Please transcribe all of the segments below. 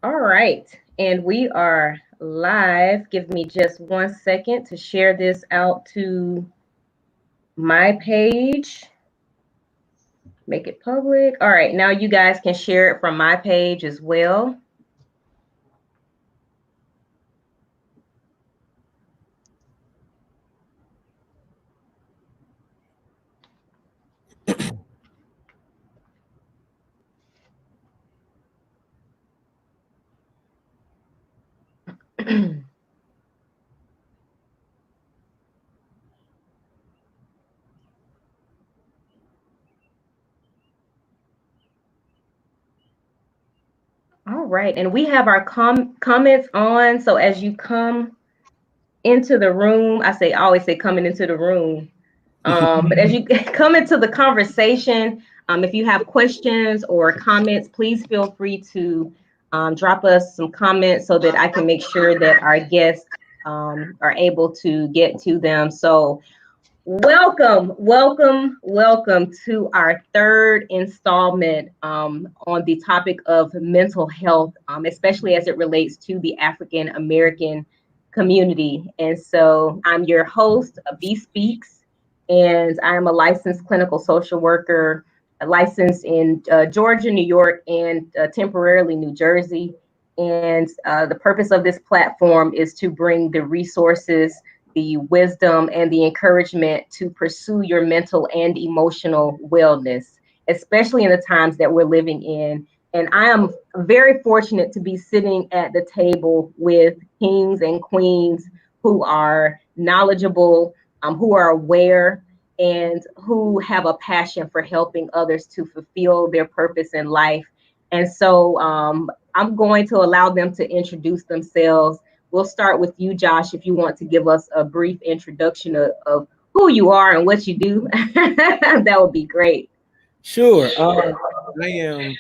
All right, and we are live. Give me just 1 second to share this out to my page, make it public. All right, now you guys can share it from my page as well. All right, and we have our comments on. So as you come into the room, I always say coming into the room. But as you come into the conversation, if you have questions or comments, please feel free to drop us some comments so that I can make sure that our guests are able to get to them. So welcome to our third installment on the topic of mental health, especially as it relates to the African American community. And so I'm your host, B Speaks, and I'm a licensed clinical social worker, licensed in Georgia, New York, and temporarily New Jersey. And the purpose of this platform is to bring the resources, the wisdom, and the encouragement to pursue your mental and emotional wellness, especially in the times that we're living in. And I am very fortunate to be sitting at the table with kings and queens who are knowledgeable, who are aware, and who have a passion for helping others to fulfill their purpose in life. And so I'm going to allow them to introduce themselves. We'll start with you, Josh, if you want to give us a brief introduction of who you are and what you do. That would be great. Sure. I am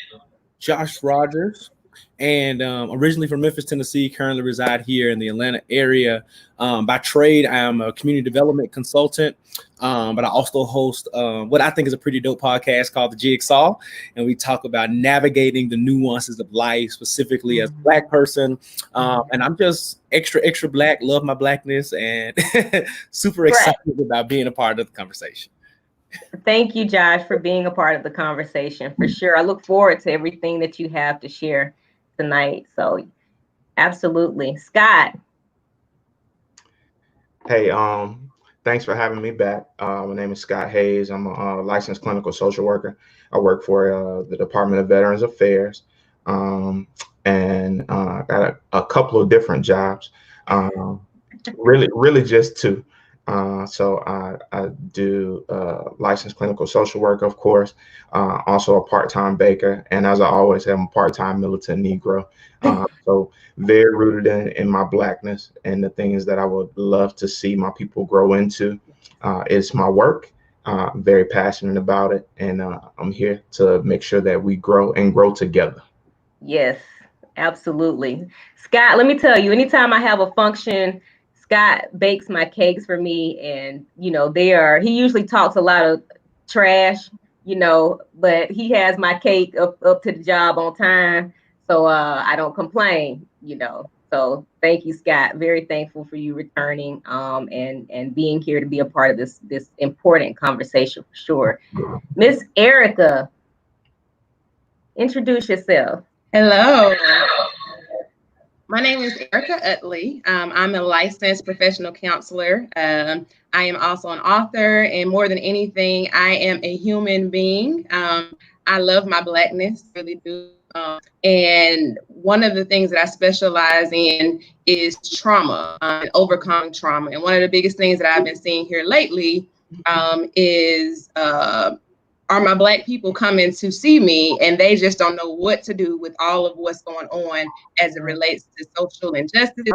Josh Rogers, and originally from Memphis, Tennessee. Currently reside here in the Atlanta area. By trade, I am a community development consultant, but I also host what I think is a pretty dope podcast called The Jigsaw, and we talk about navigating the nuances of life, specifically as a Black person. And I'm just extra Black, love my Blackness, and super Right. excited about being a part of the conversation. Thank you, Josh, for being a part of the conversation. For sure. I look forward to everything that you have to share tonight. So, absolutely. Scott. Hey, thanks for having me back. My name is Scott Hayes. I'm a licensed clinical social worker. I work for the Department of Veterans Affairs, and got a couple of different jobs. Um, really just two. So I do licensed clinical social work, of course, also a part-time baker, and as I always have, I'm a part-time militant Negro. So very rooted in my Blackness and the things that I would love to see my people grow into. It's my work. Very passionate about it, and I'm here to make sure that we grow and grow together. Yes, absolutely. Scott, let me tell you, anytime I have a function, Scott bakes my cakes for me. And, he usually talks a lot of trash, but he has my cake up to the job on time. So I don't complain. So thank you, Scott. Very thankful for you returning and being here to be a part of this important conversation for sure. Miss Erica, introduce yourself. Hello, my name is Erica Utley. I'm a licensed professional counselor. I am also an author, and more than anything, I am a human being. I love my Blackness, really do. And one of the things that I specialize in is trauma and overcoming trauma. And one of the biggest things that I've been seeing here lately is are my Black people coming to see me, and they just don't know what to do with all of what's going on as it relates to social injustice,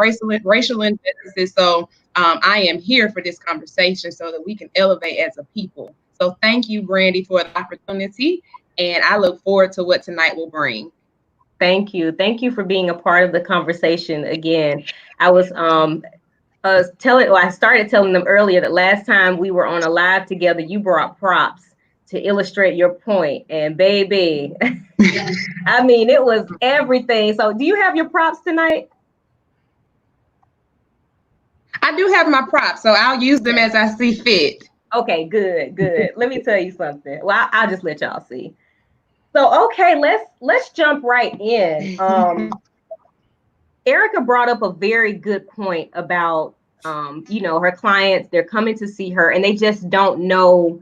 racial injustices. So I am here for this conversation so that we can elevate as a people. So thank you, Brandy, for the opportunity, and I look forward to what tonight will bring. Thank you. Thank you for being a part of the conversation again. I was I started telling them earlier that last time we were on a live together, you brought props. to illustrate your point. And baby, I mean, it was everything. So do you have your props tonight? I do have my props, so I'll use them as I see fit. Okay, good, good. Let me tell you something. Well, I'll just let y'all see. So, okay, let's jump right in. Erica brought up a very good point about, her clients, they're coming to see her and they just don't know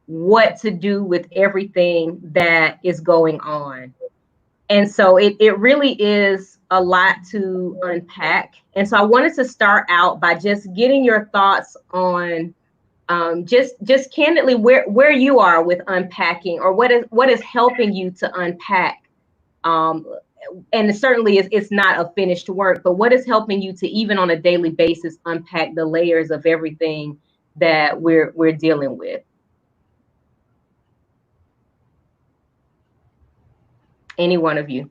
what to do with everything that is going on. And so it really is a lot to unpack. And so I wanted to start out by just getting your thoughts on just candidly where you are with unpacking, or what is helping you to unpack. And certainly it's not a finished work, but what is helping you to, even on a daily basis, unpack the layers of everything that we're dealing with. Any one of you.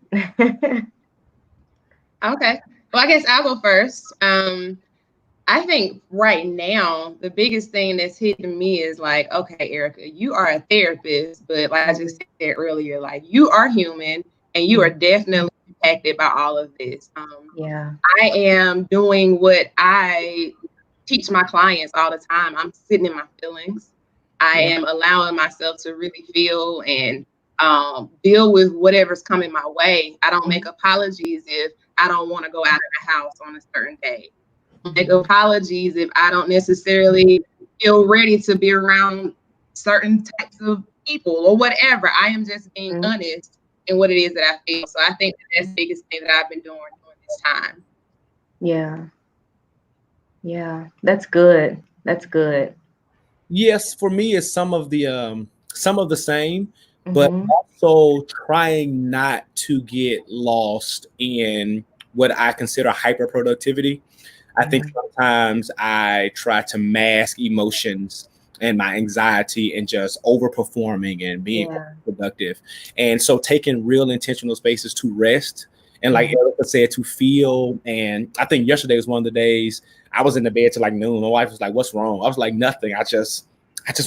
Okay. Well, I guess I'll go first. I think right now, the biggest thing that's hitting me is like, okay, Erica, you are a therapist, but like I just said earlier, like you are human and you are definitely impacted by all of this. Yeah. I am doing what I teach my clients all the time. I'm sitting in my feelings. I am allowing myself to really feel and deal with whatever's coming my way. I don't make apologies if I don't want to go out of the house on a certain day. Make apologies if I don't necessarily feel ready to be around certain types of people or whatever. I am just being honest in what it is that I feel. So I think that's the biggest thing that I've been doing during this time. Yeah. Yeah, that's good. That's good. Yes, for me, it's some of the same, but also trying not to get lost in what I consider hyper productivity. I think sometimes I try to mask emotions and my anxiety and just overperforming and being productive. And so taking real intentional spaces to rest and, like Erica said, to feel. And I think yesterday was one of the days I was in the bed till like noon. My wife was like, "What's wrong?" I was like, "Nothing. I just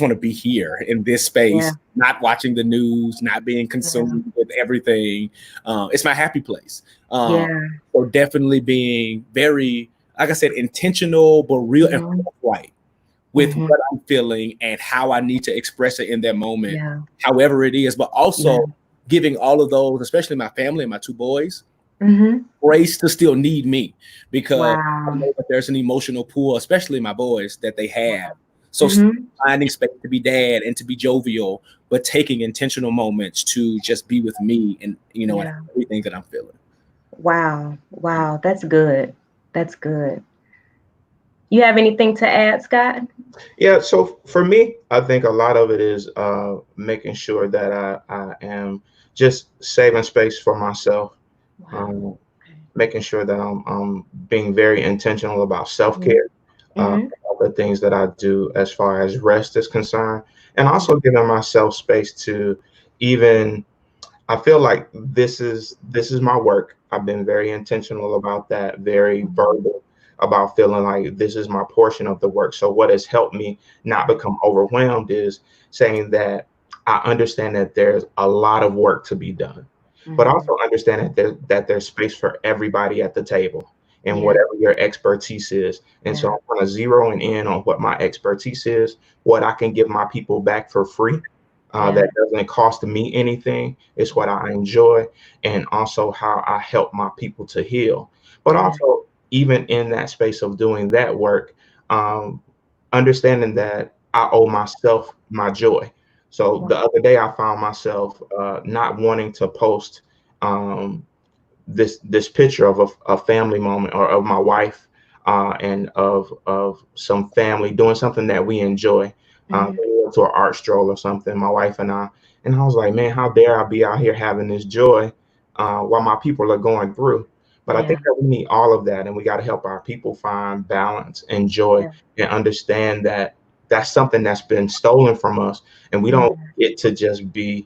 want to be here in this space, not watching the news, not being consumed with everything. It's my happy place." So definitely being very, like I said, intentional, but real and right with what I'm feeling and how I need to express it in that moment, however it is, but also giving all of those, especially my family and my two boys, grace to still need me, because I know that there's an emotional pool, especially my boys, that they have. So finding space to be dad and to be jovial, but taking intentional moments to just be with me and, and everything that I'm feeling. Wow. Wow. That's good. That's good. You have anything to add, Scott? Yeah, so for me, I think a lot of it is making sure that I am just saving space for myself, making sure that I'm being very intentional about self-care, the things that I do as far as rest is concerned, and also giving myself space to even, I feel like this is my work. I've been very intentional about that, very verbal about feeling like this is my portion of the work. So what has helped me not become overwhelmed is saying that I understand that there's a lot of work to be done, but also understand that there's space for everybody at the table and whatever your expertise is. And so I'm kind of zeroing in on what my expertise is, what I can give my people back for free. That doesn't cost me anything. It's what I enjoy, and also how I help my people to heal. But also, even in that space of doing that work, understanding that I owe myself my joy. So the other day I found myself not wanting to post this picture of a family moment, or of my wife and of some family doing something that we enjoy. We went to an art stroll or something, my wife and I was like, man, how dare I be out here having this joy while my people are going through. But I think that we need all of that, and we got to help our people find balance and joy and understand that that's something that's been stolen from us, and we don't get to just be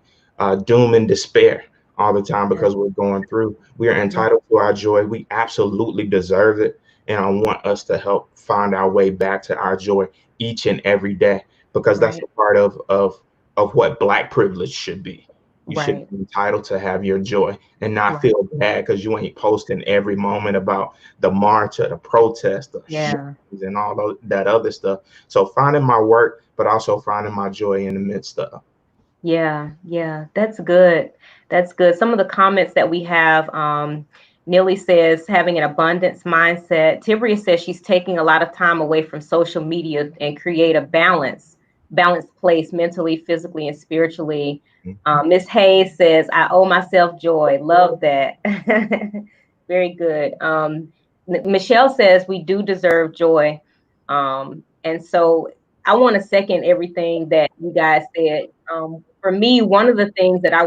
doom and despair all the time because we're going through. We are entitled to our joy. We absolutely deserve it, and I want us to help find our way back to our joy each and every day, because that's a part of of what Black privilege should be. You should Right. be entitled to have your joy and not Right. feel bad because you ain't posting every moment about the march or the protest, the Yeah. shootings and all that other stuff. So finding my work, but also finding my joy in the midst of. Yeah, that's good. That's good. Some of the comments that we have, Nilly says having an abundance mindset. Tibria says she's taking a lot of time away from social media and create a balanced place mentally, physically, and spiritually. Miss Hayes says, I owe myself joy. Love that. Very good. Michelle says we do deserve joy. And so I want to second everything that you guys said. For me, one of the things that I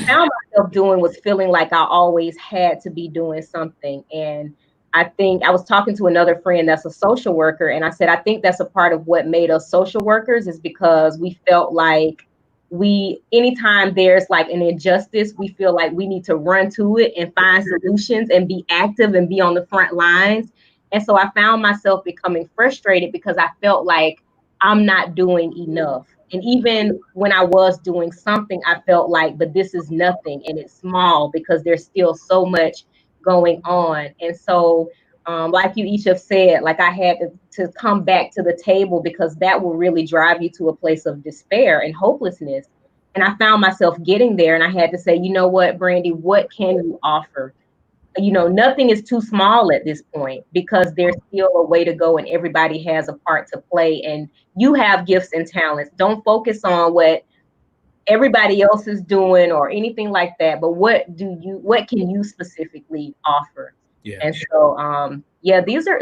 found myself doing was feeling like I always had to be doing something. And I think I was talking to another friend that's a social worker, and I said, I think that's a part of what made us social workers is because we felt like anytime there's like an injustice, we feel like we need to run to it and find solutions and be active and be on the front lines. And so I found myself becoming frustrated because I felt like I'm not doing enough. And even when I was doing something, I felt like, but this is nothing and it's small because there's still so much going on. And so, like you each have said, like I had to come back to the table because that will really drive you to a place of despair and hopelessness. And I found myself getting there and I had to say, you know what, Brandy, what can you offer? Nothing is too small at this point because there's still a way to go and everybody has a part to play and you have gifts and talents. Don't focus on what everybody else is doing or anything like that, but what can you specifically offer? Yeah. And so,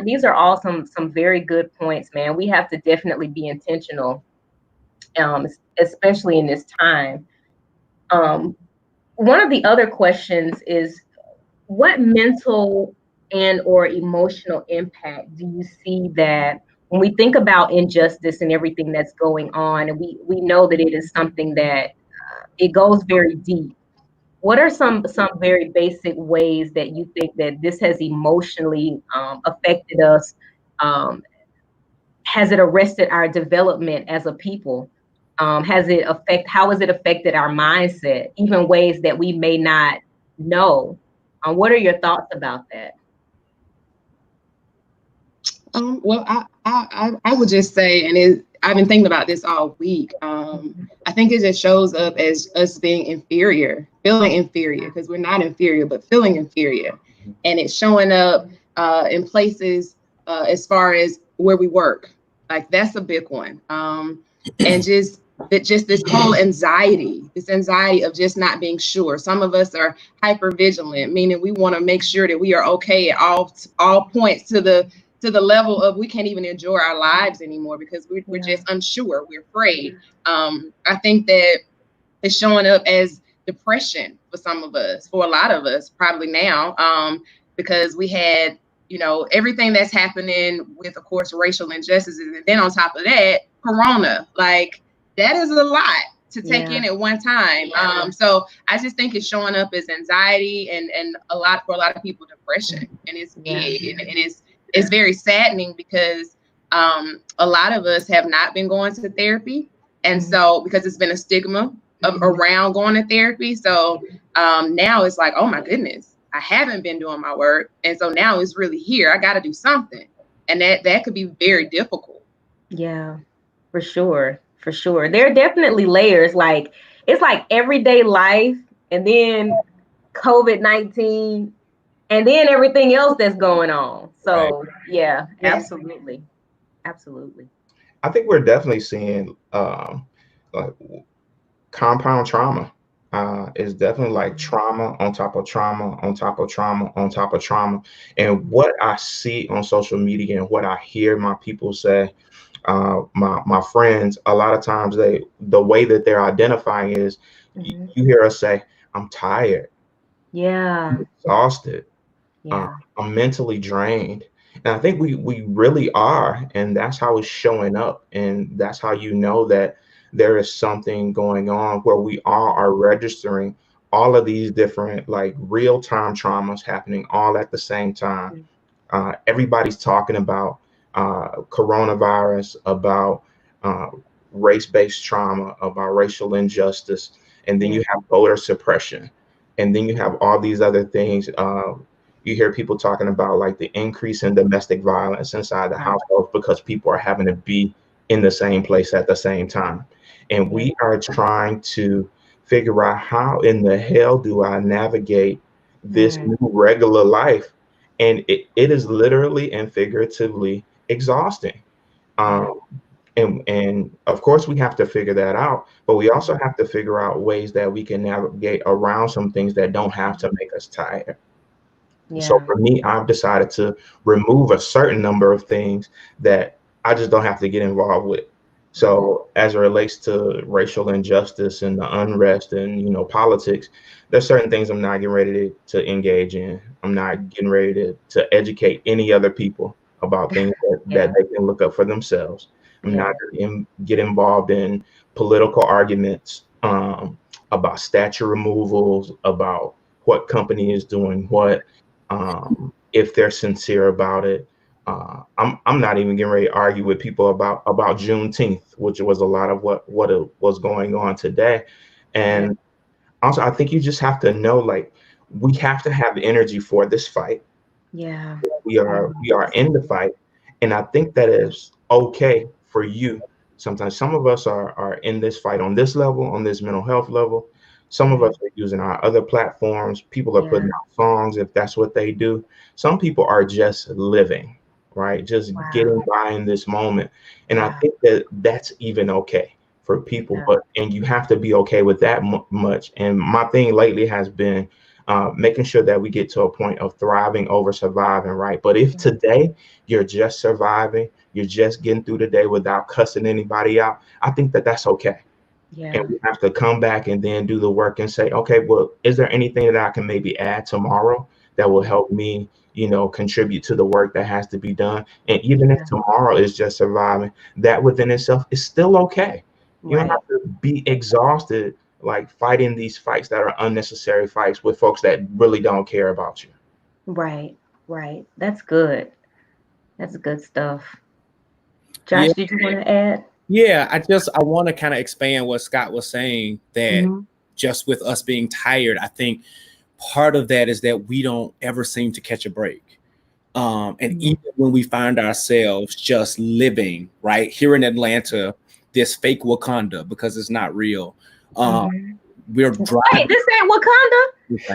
these are all some very good points, man. We have to definitely be intentional, especially in this time. One of the other questions is, what mental and or emotional impact do you see that when we think about injustice and everything that's going on, and we know that it is something that it goes very deep. What are some very basic ways that you think that this has emotionally affected us? Has it arrested our development as a people? How has it affected our mindset, even ways that we may not know? What are your thoughts about that? Well, I would just say, and I've been thinking about this all week. I think it just shows up as us being inferior, feeling inferior, because we're not inferior, but feeling inferior. And it's showing up in places as far as where we work. Like that's a big one. And just this whole anxiety, of just not being sure. Some of us are hyper vigilant, meaning we want to make sure that we are okay at all points to the level of we can't even enjoy our lives anymore because we're just unsure. We're afraid. I think that it's showing up as depression for some of us, for a lot of us probably now, because we had, everything that's happening with, of course, racial injustices. And then on top of that, Corona, like that is a lot to take in at one time. So I just think it's showing up as anxiety and for a lot of people, depression. And it's big and it's very saddening because a lot of us have not been going to therapy. And so because it's been a stigma around going to therapy. So now it's like, oh my goodness, I haven't been doing my work. And so now it's really here. I got to do something. And that could be very difficult. Yeah, for sure. For sure. There are definitely layers. Like it's like everyday life and then COVID-19 and then everything else that's going on. So yeah, absolutely. Absolutely. I think we're definitely seeing like compound trauma. Is definitely like trauma on top of trauma on top of trauma on top of trauma. And what I see on social media and what I hear my people say, my friends, a lot of times the way that they're identifying is you hear us say, I'm tired. Yeah. I'm exhausted. Yeah. I'm mentally drained. And I think we really are. And that's how it's showing up. And that's how you know that there is something going on where we all are registering all of these different like real-time traumas happening all at the same time. Everybody's talking about coronavirus, about race-based trauma, about racial injustice, and then you have voter suppression, and then you have all these other things. You hear people talking about like the increase in domestic violence inside the household because people are having to be in the same place at the same time. And we are trying to figure out, how in the hell do I navigate this new regular life? And it is literally and figuratively exhausting. And of course we have to figure that out, but we also have to figure out ways that we can navigate around some things that don't have to make us tired. So for me, I've decided to remove a certain number of things that I just don't have to get involved with. So as it relates to racial injustice and the unrest and, you know, politics, there's certain things I'm not getting ready to engage in. I'm not getting ready to educate any other people about things that they can look up for themselves. I'm not going to get involved in political arguments about statue removals, about what company is doing what, if they're sincere about it. I'm not even getting ready to argue with people about Juneteenth, which was a lot of what was going on today. And also, I think you just have to know, like, we have to have energy for this fight. Yeah, we are in the fight, and I think that is okay for you. Sometimes some of us are in this fight on this level, on this mental health level. Some of us are using our other platforms. People are putting out songs if that's what they do. Some people are just living, right? Just getting by in this moment. And I think that that's even okay for people, and you have to be okay with that much. And my thing lately has been making sure that we get to a point of thriving over surviving, right? But if today you're just surviving, you're just getting through the day without cussing anybody out, I think that that's okay. And we have to come back and then do the work and say, okay, well, is there anything that I can maybe add tomorrow that will help me, you know, contribute to the work that has to be done? And even if tomorrow is just surviving, that within itself is still okay. You don't have to be exhausted, like fighting these fights that are unnecessary fights with folks that really don't care about you. Right. That's good. That's good stuff. Josh, did you want to add? Yeah, I want to kind of expand what Scott was saying, that just with us being tired, I think part of that is that we don't ever seem to catch a break. And even when we find ourselves just living right here in Atlanta, this fake Wakanda, because it's not real. We're driving. Wait, this ain't Wakanda?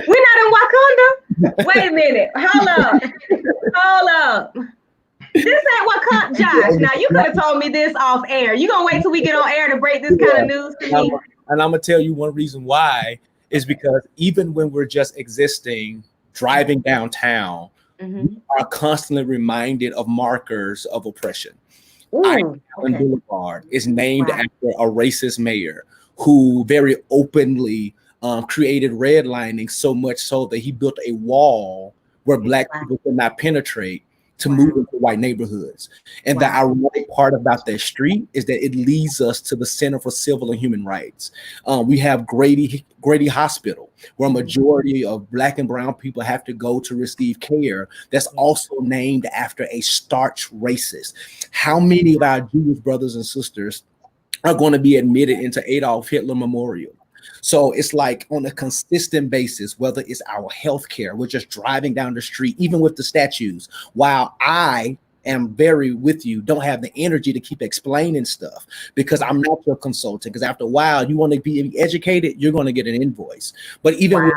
We're not in Wakanda? Wait a minute. Hold up. This ain't Wakanda. Josh, now you could have told me this off air. You gonna wait till we get on air to break this kind of news to me? And I'm gonna tell you one reason why is because even when we're just existing, driving downtown, we are constantly reminded of markers of oppression. Allen Boulevard is named after a racist mayor who very openly created redlining, so much so that he built a wall where Black people could not penetrate to move into white neighborhoods. And the ironic part about that street is that it leads us to the Center for Civil and Human Rights. We have Grady Hospital, where a majority of Black and brown people have to go to receive care. That's also named after a starch racist. How many of our Jewish brothers and sisters are going to be admitted into Adolf Hitler Memorial? So it's like on a consistent basis, whether it's our healthcare, we're just driving down the street, even with the statues. While I am very with you, don't have the energy to keep explaining stuff because I'm not your consultant. Because after a while, you want to be educated, you're going to get an invoice. But even with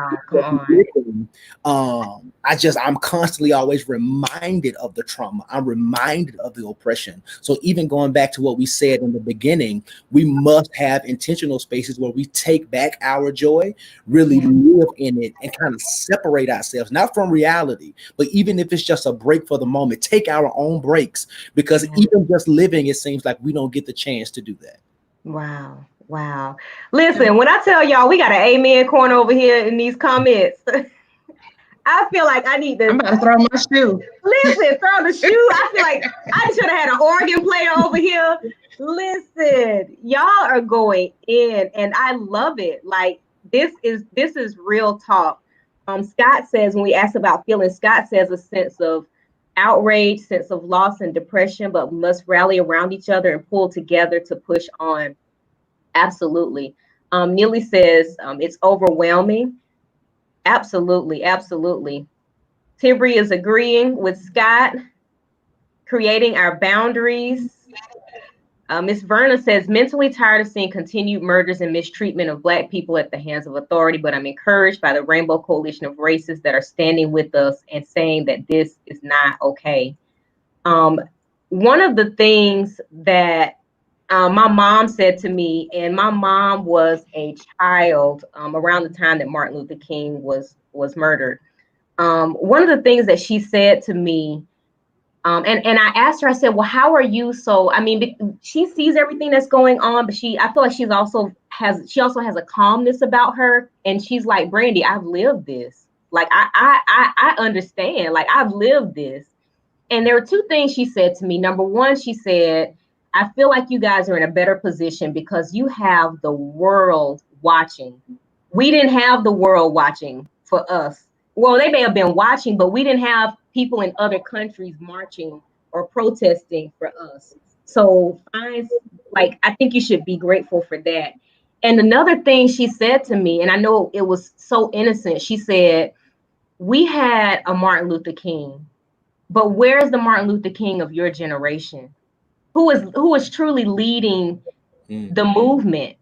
I'm constantly always reminded of the trauma. I'm reminded of the oppression. So even going back to what we said in the beginning, we must have intentional spaces where we take back our joy, really live in it, and kind of separate ourselves, not from reality, but even if it's just a break for the moment, take our own breaks, because even just living, it seems like we don't get the chance to do that. Wow. Listen, when I tell y'all we got an amen corner over here in these comments, I feel like I need to. I'm about to throw my shoe. Listen, throw the shoe. I feel like I should have had an organ player over here. Listen, y'all are going in, and I love it. Like this is real talk. Scott says, when we ask about feelings, Scott says a sense of outrage, sense of loss and depression, but we must rally around each other and pull together to push on. Absolutely. Neely says it's overwhelming. Absolutely, absolutely. Tibri is agreeing with Scott, creating our boundaries. Ms. Verna says, mentally tired of seeing continued murders and mistreatment of Black people at the hands of authority, but I'm encouraged by the Rainbow Coalition of Races that are standing with us and saying that this is not okay. One of the things that my mom said to me, and my mom was a child around the time that Martin Luther King was murdered. One of the things that she said to me, and I asked her, I said, well, how are you? So, I mean, she sees everything that's going on, but I feel like she also has a calmness about her. And she's like, Brandy, I've lived this. Like, I understand, like I've lived this. And there were two things she said to me. Number one, she said, I feel like you guys are in a better position because you have the world watching. We didn't have the world watching for us. Well, they may have been watching, but we didn't have people in other countries marching or protesting for us. So I think you should be grateful for that. And another thing she said to me, and I know it was so innocent, she said, we had a Martin Luther King, but where's the Martin Luther King of your generation? Who is truly leading the movement?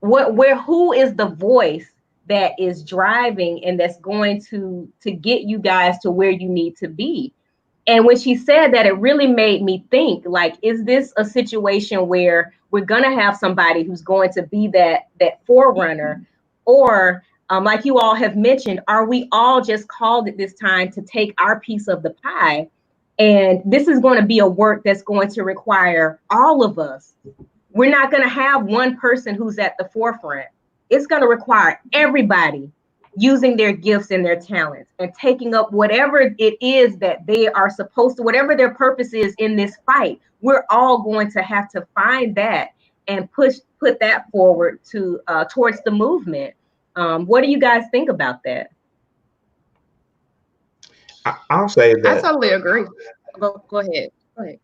Who is the voice that is driving and that's going to get you guys to where you need to be? And when she said that, it really made me think, like, is this a situation where we're gonna have somebody who's going to be that forerunner, or like you all have mentioned, are we all just called at this time to take our piece of the pie? And this is going to be a work that's going to require all of us. We're not going to have one person who's at the forefront. It's going to require everybody using their gifts and their talents and taking up whatever it is that they are supposed to, whatever their purpose is in this fight. We're all going to have to find that and put that forward to towards the movement. What do you guys think about that? I'll say that I totally agree. Go ahead. Go ahead.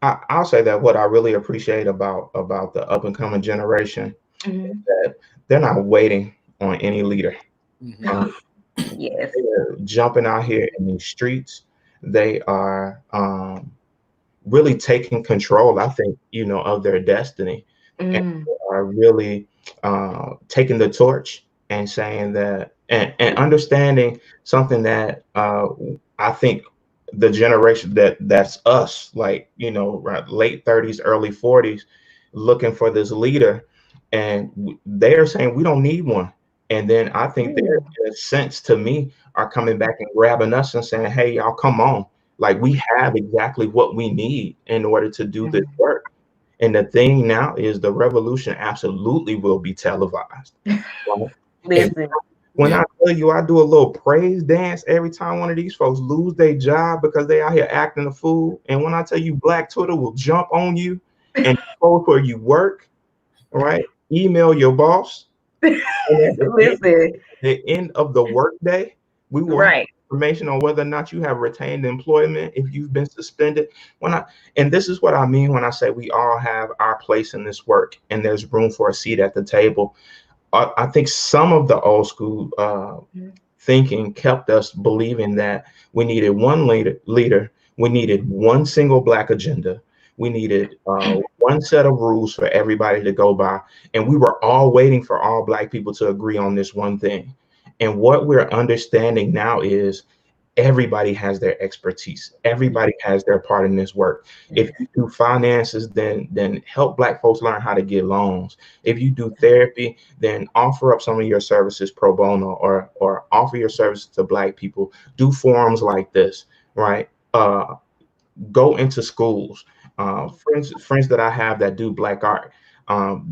I'll say that what I really appreciate about the up and coming generation is that they're not waiting on any leader. Yes, they're jumping out here in these streets. They are really taking control, I think, of their destiny, and are really taking the torch and saying that, and understanding something that I think the generation that's us, like, right, late 30s, early 40s, looking for this leader, and they are saying we don't need one. And then I think they're, in a sense, to me, are coming back and grabbing us and saying, hey, y'all, come on. Like, we have exactly what we need in order to do this work. And the thing now is the revolution absolutely will be televised. Listen. When I tell you, I do a little praise dance every time one of these folks lose their job because they out here acting a fool. And when I tell you, Black Twitter will jump on you and post where you work, right? Email your boss. Listen. The end of the workday, we will have information on whether or not you have retained employment, if you've been suspended. And this is what I mean when I say we all have our place in this work, and there's room for a seat at the table. I think some of the old school thinking kept us believing that we needed one leader, we needed one single Black agenda, we needed one set of rules for everybody to go by, and we were all waiting for all Black people to agree on this one thing. And what we're understanding now is everybody has their expertise. Everybody has their part in this work. If you do finances, then help Black folks learn how to get loans. If you do therapy, then offer up some of your services pro bono, or offer your services to Black people. Do forums like this, right? Go into schools. Friends that I have that do Black art,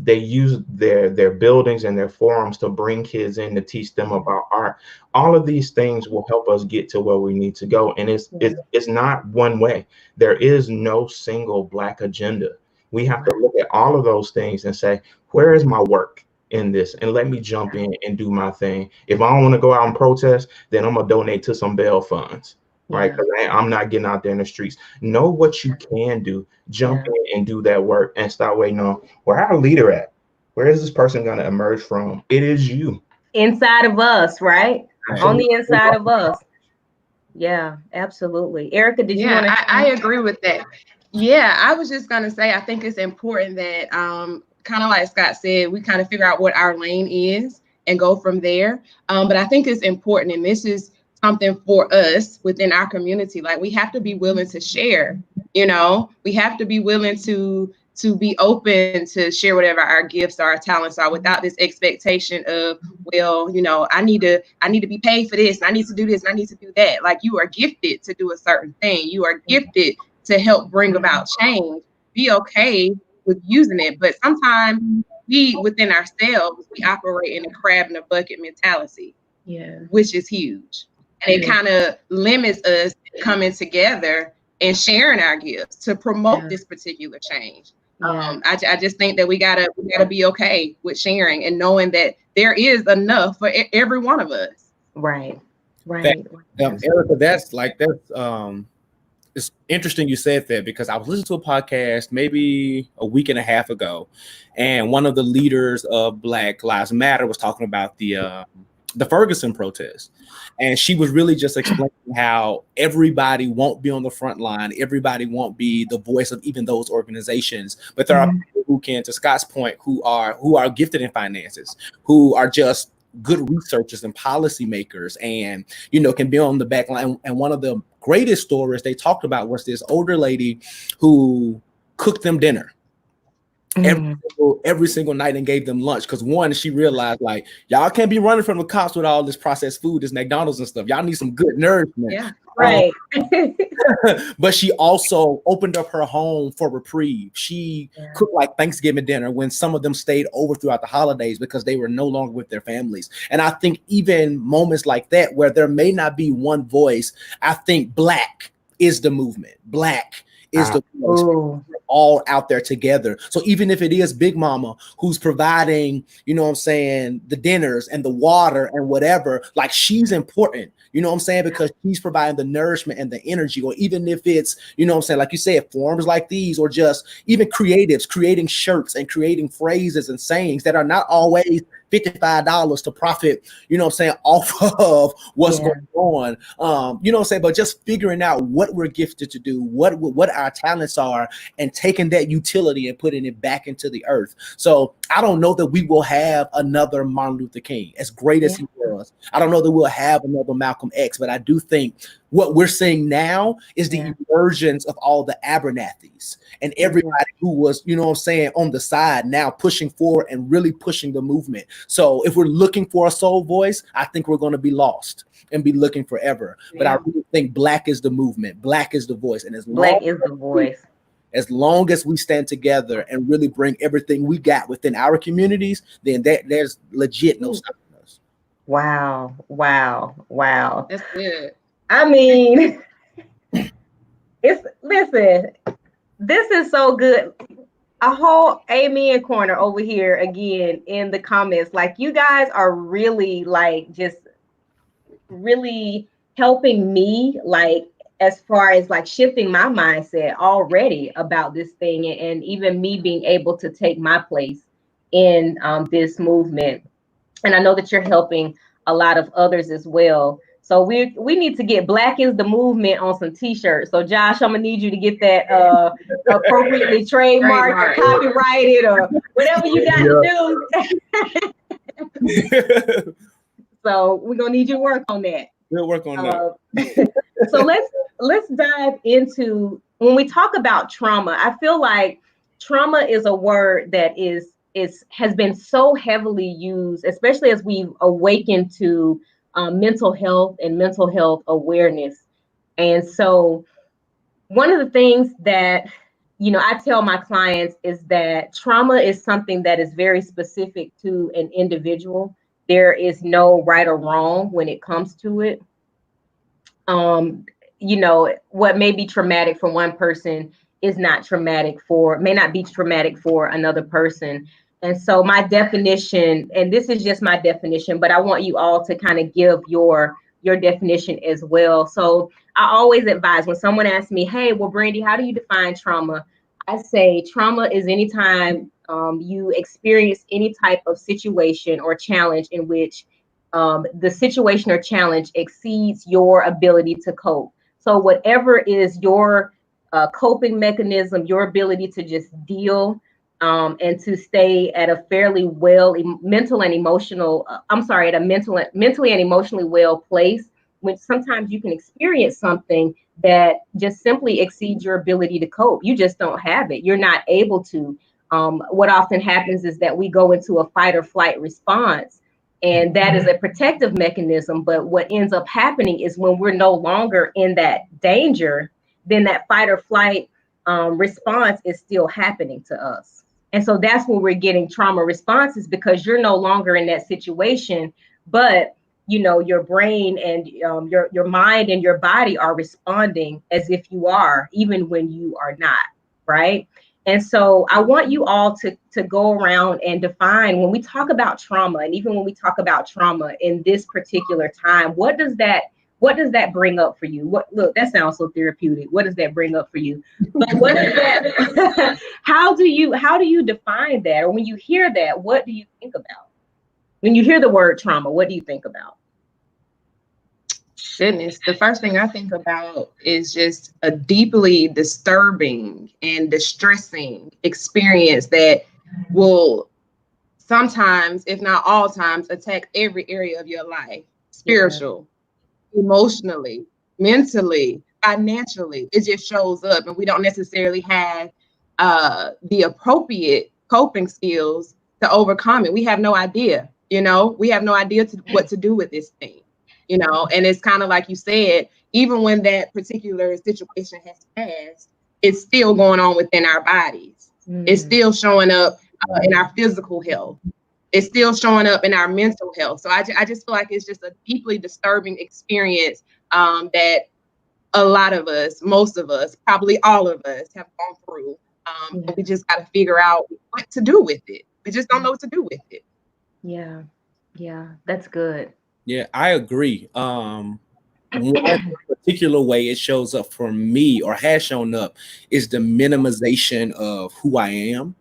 they use their buildings and their forums to bring kids in to teach them about art. All of these things will help us get to where we need to go. And it's not one way. There is no single Black agenda. We have to look at all of those things and say, where is my work in this? And let me jump in and do my thing. If I don't want to go out and protest, then I'm gonna donate to some bail funds. Right, because I'm not getting out there in the streets. Know what you can do. Jump in and do that work, and start waiting on where our leader at. Where is this person going to emerge from? It is you. Inside of us, right? Right. On the inside of us. Yeah, absolutely. Erica, did you want to? I agree with that. Yeah, I was just gonna say I think it's important that kind of like Scott said, we kind of figure out what our lane is and go from there. But I think it's important, and this is something for us within our community. Like we have to be willing to share, you know, we have to be willing to be open to share whatever our gifts are, our talents are, without this expectation of, well, you know, I need to be paid for this, and I need to do this, and I need to do that. Like you are gifted to do a certain thing. You are gifted to help bring about change. Be okay with using it. But sometimes we within ourselves, we operate in a crab in a bucket mentality, which is huge. And it kind of limits us coming together and sharing our gifts to promote this particular change. I just think that we gotta be okay with sharing and knowing that there is enough for every one of us. Right. Erica, that's it's interesting you said that, because I was listening to a podcast maybe a week and a half ago, and one of the leaders of Black Lives Matter was talking about the Ferguson protest. And she was really just explaining how everybody won't be on the front line. Everybody won't be the voice of even those organizations. But there are people who can, to Scott's point, who are gifted in finances, who are just good researchers and policymakers, and, you know, can be on the back line. And one of the greatest stories they talked about was this older lady who cooked them dinner every single night and gave them lunch, because one, she realized, like, y'all can't be running from the cops with all this processed food, this McDonald's and stuff. Y'all need some good nourishment. Yeah, right. But she also opened up her home for reprieve. She cooked like Thanksgiving dinner when some of them stayed over throughout the holidays because they were no longer with their families. And I think even moments like that, where there may not be one voice, I think Black is the movement. Black is the voice. All out there together. So even if it is Big Mama who's providing, you know what I'm saying, the dinners and the water and whatever, like, she's important, you know what I'm saying, because she's providing the nourishment and the energy. Or even if it's, you know what I'm saying, like you said, forums like these, or just even creatives creating shirts and creating phrases and sayings that are not always $55 to profit, you know what I'm saying, off of what's going on. You know what I'm saying, but just figuring out what we're gifted to do, what our talents are, and taking that utility and putting it back into the earth. So I don't know that we will have another Martin Luther King, as great as he was. I don't know that we'll have another Malcolm X, but I do think what we're seeing now is the emergence of all the Abernathys and everybody who was, you know what I'm saying, on the side now pushing forward and really pushing the movement. So if we're looking for a soul voice, I think we're going to be lost and be looking forever. But I really think Black is the movement. Black is the voice. And Black is the voice. As long as we stand together and really bring everything we got within our communities, then there's legit no stopping us. Wow. That's good. I mean, listen, this is so good. A whole amen corner over here again in the comments. Like, you guys are really, like, just really helping me, like, as far as like shifting my mindset already about this thing, and even me being able to take my place in this movement. And I know that you're helping a lot of others as well. So we need to get Black is the Movement on some t-shirts. So Josh, I'm gonna need you to get that appropriately trademarked or copyrighted or whatever you got to do. So we're gonna need you to work on that. We'll work on that. So let's dive into, when we talk about trauma, I feel like trauma is a word that has been so heavily used, especially as we've awakened to mental health and mental health awareness. And so one of the things that, you know, I tell my clients is that trauma is something that is very specific to an individual. There is no right or wrong when it comes to it. You know, what may be traumatic for one person may not be traumatic for another person. And so my definition, and this is just my definition, but I want you all to kind of give your definition as well. So I always advise when someone asks me, hey, well, Brandy, how do you define trauma? I say trauma is anytime you experience any type of situation or challenge in which the situation or challenge exceeds your ability to cope. So whatever is your coping mechanism, your ability to just deal and to stay at a fairly mental and emotional, at a mentally and emotionally well place, when sometimes you can experience something that just simply exceeds your ability to cope. You just don't have it. You're not able to. What often happens is that we go into a fight or flight response, and that is a protective mechanism. But what ends up happening is when we're no longer in that danger, then that fight or flight response is still happening to us. And so that's when we're getting trauma responses, because you're no longer in that situation, but your brain and your mind and your body are responding as if you are, even when you are not, right? And so I want you all to go around and define, when we talk about trauma, and even when we talk about trauma in this particular time, what does that bring up for you? Look, that sounds so therapeutic. What does that bring up for you? But what is that? How do you define that? Or when you hear that, what do you think about? When you hear the word trauma, what do you think about? Goodness, the first thing I think about is just a deeply disturbing and distressing experience that will sometimes, if not all times, attack every area of your life. Spiritual, emotionally, mentally, financially. It just shows up, and we don't necessarily have the appropriate coping skills to overcome it. We have no idea, we have no idea what to do with this thing. And it's kind of like you said, even when that particular situation has passed, it's still going on within our bodies. It's still showing up in our physical health. It's still showing up in our mental health. So I just feel like it's just a deeply disturbing experience that a lot of us, most of us, probably all of us have gone through. And we just got to figure out what to do with it. We just don't know what to do with it. Yeah, that's good. Yeah, I agree. One particular way it shows up for me, or has shown up, is the minimization of who I am.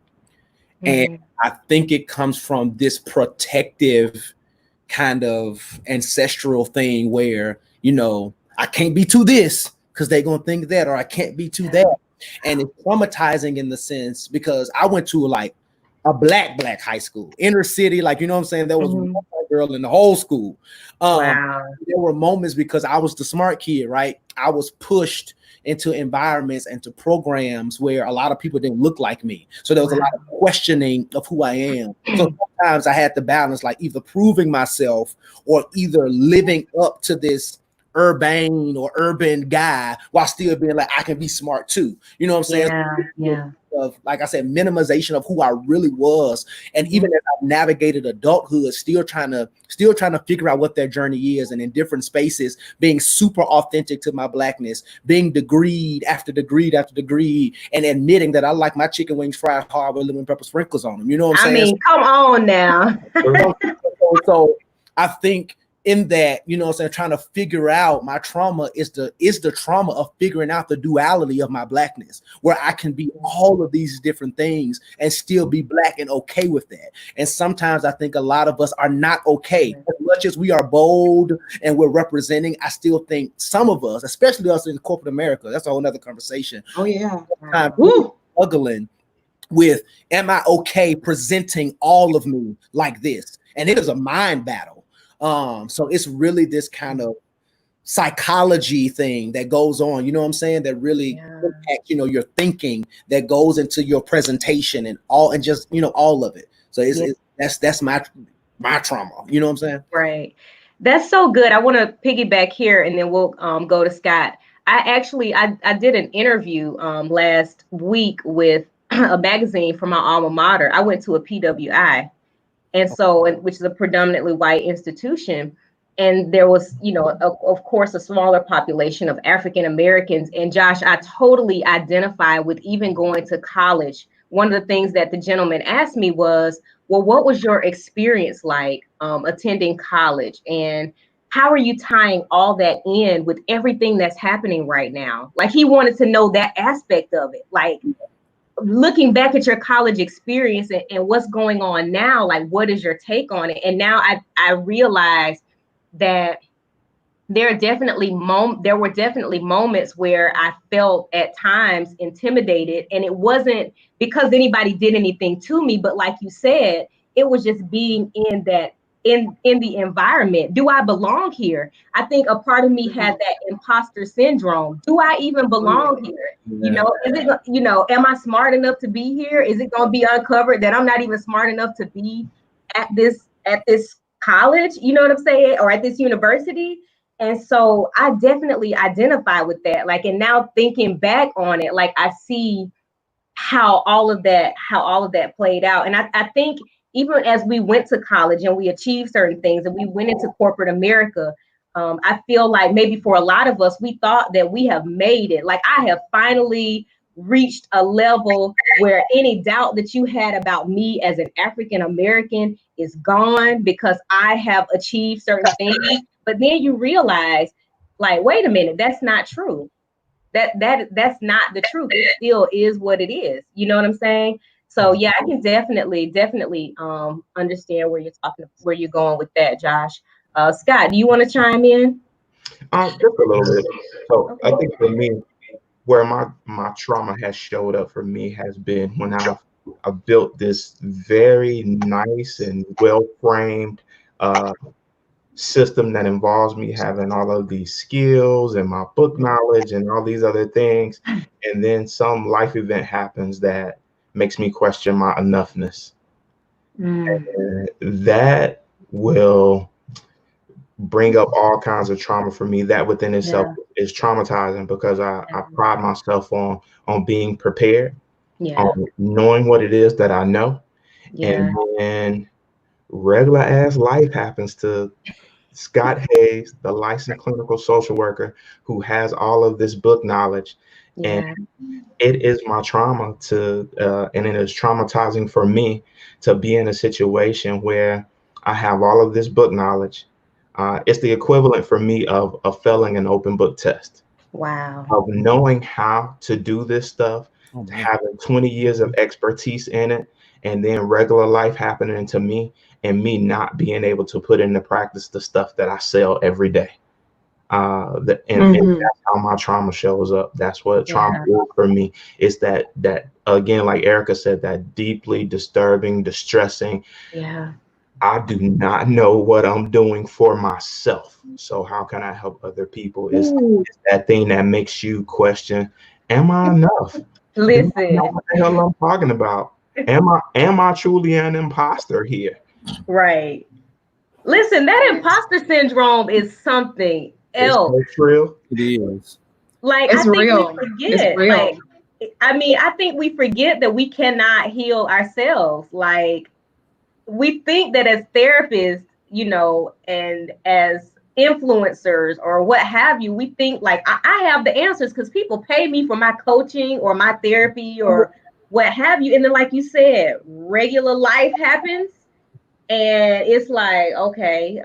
And I think it comes from this protective kind of ancestral thing where, I can't be too this because they're going to think that, or I can't be too that. And it's traumatizing in the sense, because I went to like a black high school, inner city, like, you know what I'm saying? There was one girl in the whole school. Wow. There were moments, because I was the smart kid, right? I was pushed into environments and to programs where a lot of people didn't look like me. So there was a lot of questioning of who I am. So sometimes I had to balance, like, either proving myself or either living up to this urban guy while still being like, I can be smart too. You know what I'm saying? Yeah. Of, like I said, minimization of who I really was. And even as I navigated adulthood, still trying to figure out what their journey is, and in different spaces, being super authentic to my blackness, being degreed after degreed after degreed, and admitting that I like my chicken wings fried hard with lemon pepper sprinkles on them. You know what I'm saying? I mean, come on now. So I think in that, you know what I'm saying, trying to figure out my trauma is the trauma of figuring out the duality of my blackness, where I can be all of these different things and still be black and okay with that. And sometimes I think a lot of us are not okay. As much as we are bold and we're representing, I still think some of us, especially us in corporate America, that's a whole nother conversation. Oh yeah. Struggling with, am I okay presenting all of me like this? And it is a mind battle. So it's really this kind of psychology thing that goes on, you know what I'm saying, that really impacts, your thinking, that goes into your presentation and all of it. So that's my trauma, you know what I'm saying? Right. That's so good. I want to piggyback here, and then we'll go to Scott. I did an interview last week with a magazine from my alma mater. I went to a PWI. And so, which is a predominantly white institution. And there was, of course, a smaller population of African Americans. And Josh, I totally identify with even going to college. One of the things that the gentleman asked me was, well, what was your experience like attending college? And how are you tying all that in with everything that's happening right now? Like, he wanted to know that aspect of it. Like, looking back at your college experience and what's going on now, like, what is your take on it? And now I realize that there were definitely moments where I felt at times intimidated, and it wasn't because anybody did anything to me, but like you said, it was just being in the environment. Do I belong here? I think a part of me had that imposter syndrome. Do I even belong here? Yeah. You know, is it, you know, am I smart enough to be here? Is it going to be uncovered that I'm not even smart enough to be at this college? You know what I'm saying? Or at this university? And so I definitely identify with that. Like, and now thinking back on it, like, I see how all of that played out. And I think even as we went to college and we achieved certain things and we went into corporate America, I feel like maybe for a lot of us, we thought that we have made it. Like, I have finally reached a level where any doubt that you had about me as an African American is gone because I have achieved certain things. But then you realize, like, wait a minute, that's not true. That's not the truth. It still is what it is. You know what I'm saying? So yeah, I can definitely understand where you're going with that, Josh. Scott, do you want to chime in? Just a little bit. So okay. I think for me, where my trauma has showed up for me has been when I've built this very nice and well-framed system that involves me having all of these skills and my book knowledge and all these other things. And then some life event happens that makes me question my enoughness. And that will bring up all kinds of trauma for me. That within itself is traumatizing because I pride myself on being prepared, on knowing what it is that I know. And then regular ass life happens to Scott Hayes, the licensed clinical social worker who has all of this book knowledge. And it is my trauma and it is traumatizing for me to be in a situation where I have all of this book knowledge. It's the equivalent for me of failing an open book test. Wow. Of knowing how to do this stuff, having 20 years of expertise in it, and then regular life happening to me and me not being able to put into practice the stuff that I sell every day. And that's how my trauma shows up. That's what trauma is for me, is that again, like Erica said, that deeply disturbing, distressing. I do not know what I'm doing for myself. So how can I help other people? Is that thing that makes you question, am I enough? Listen, what the hell I'm talking about? Am I truly an imposter here? Right. Listen, that imposter syndrome is something else. It's real. It is. Like, it's I think real. we forget. It's real. Like, I mean, I think we forget that we cannot heal ourselves. Like, we think that as therapists, you know, and as influencers or what have you, we think like I have the answers because people pay me for my coaching or my therapy or what have you. And then, like you said, regular life happens and it's like, okay,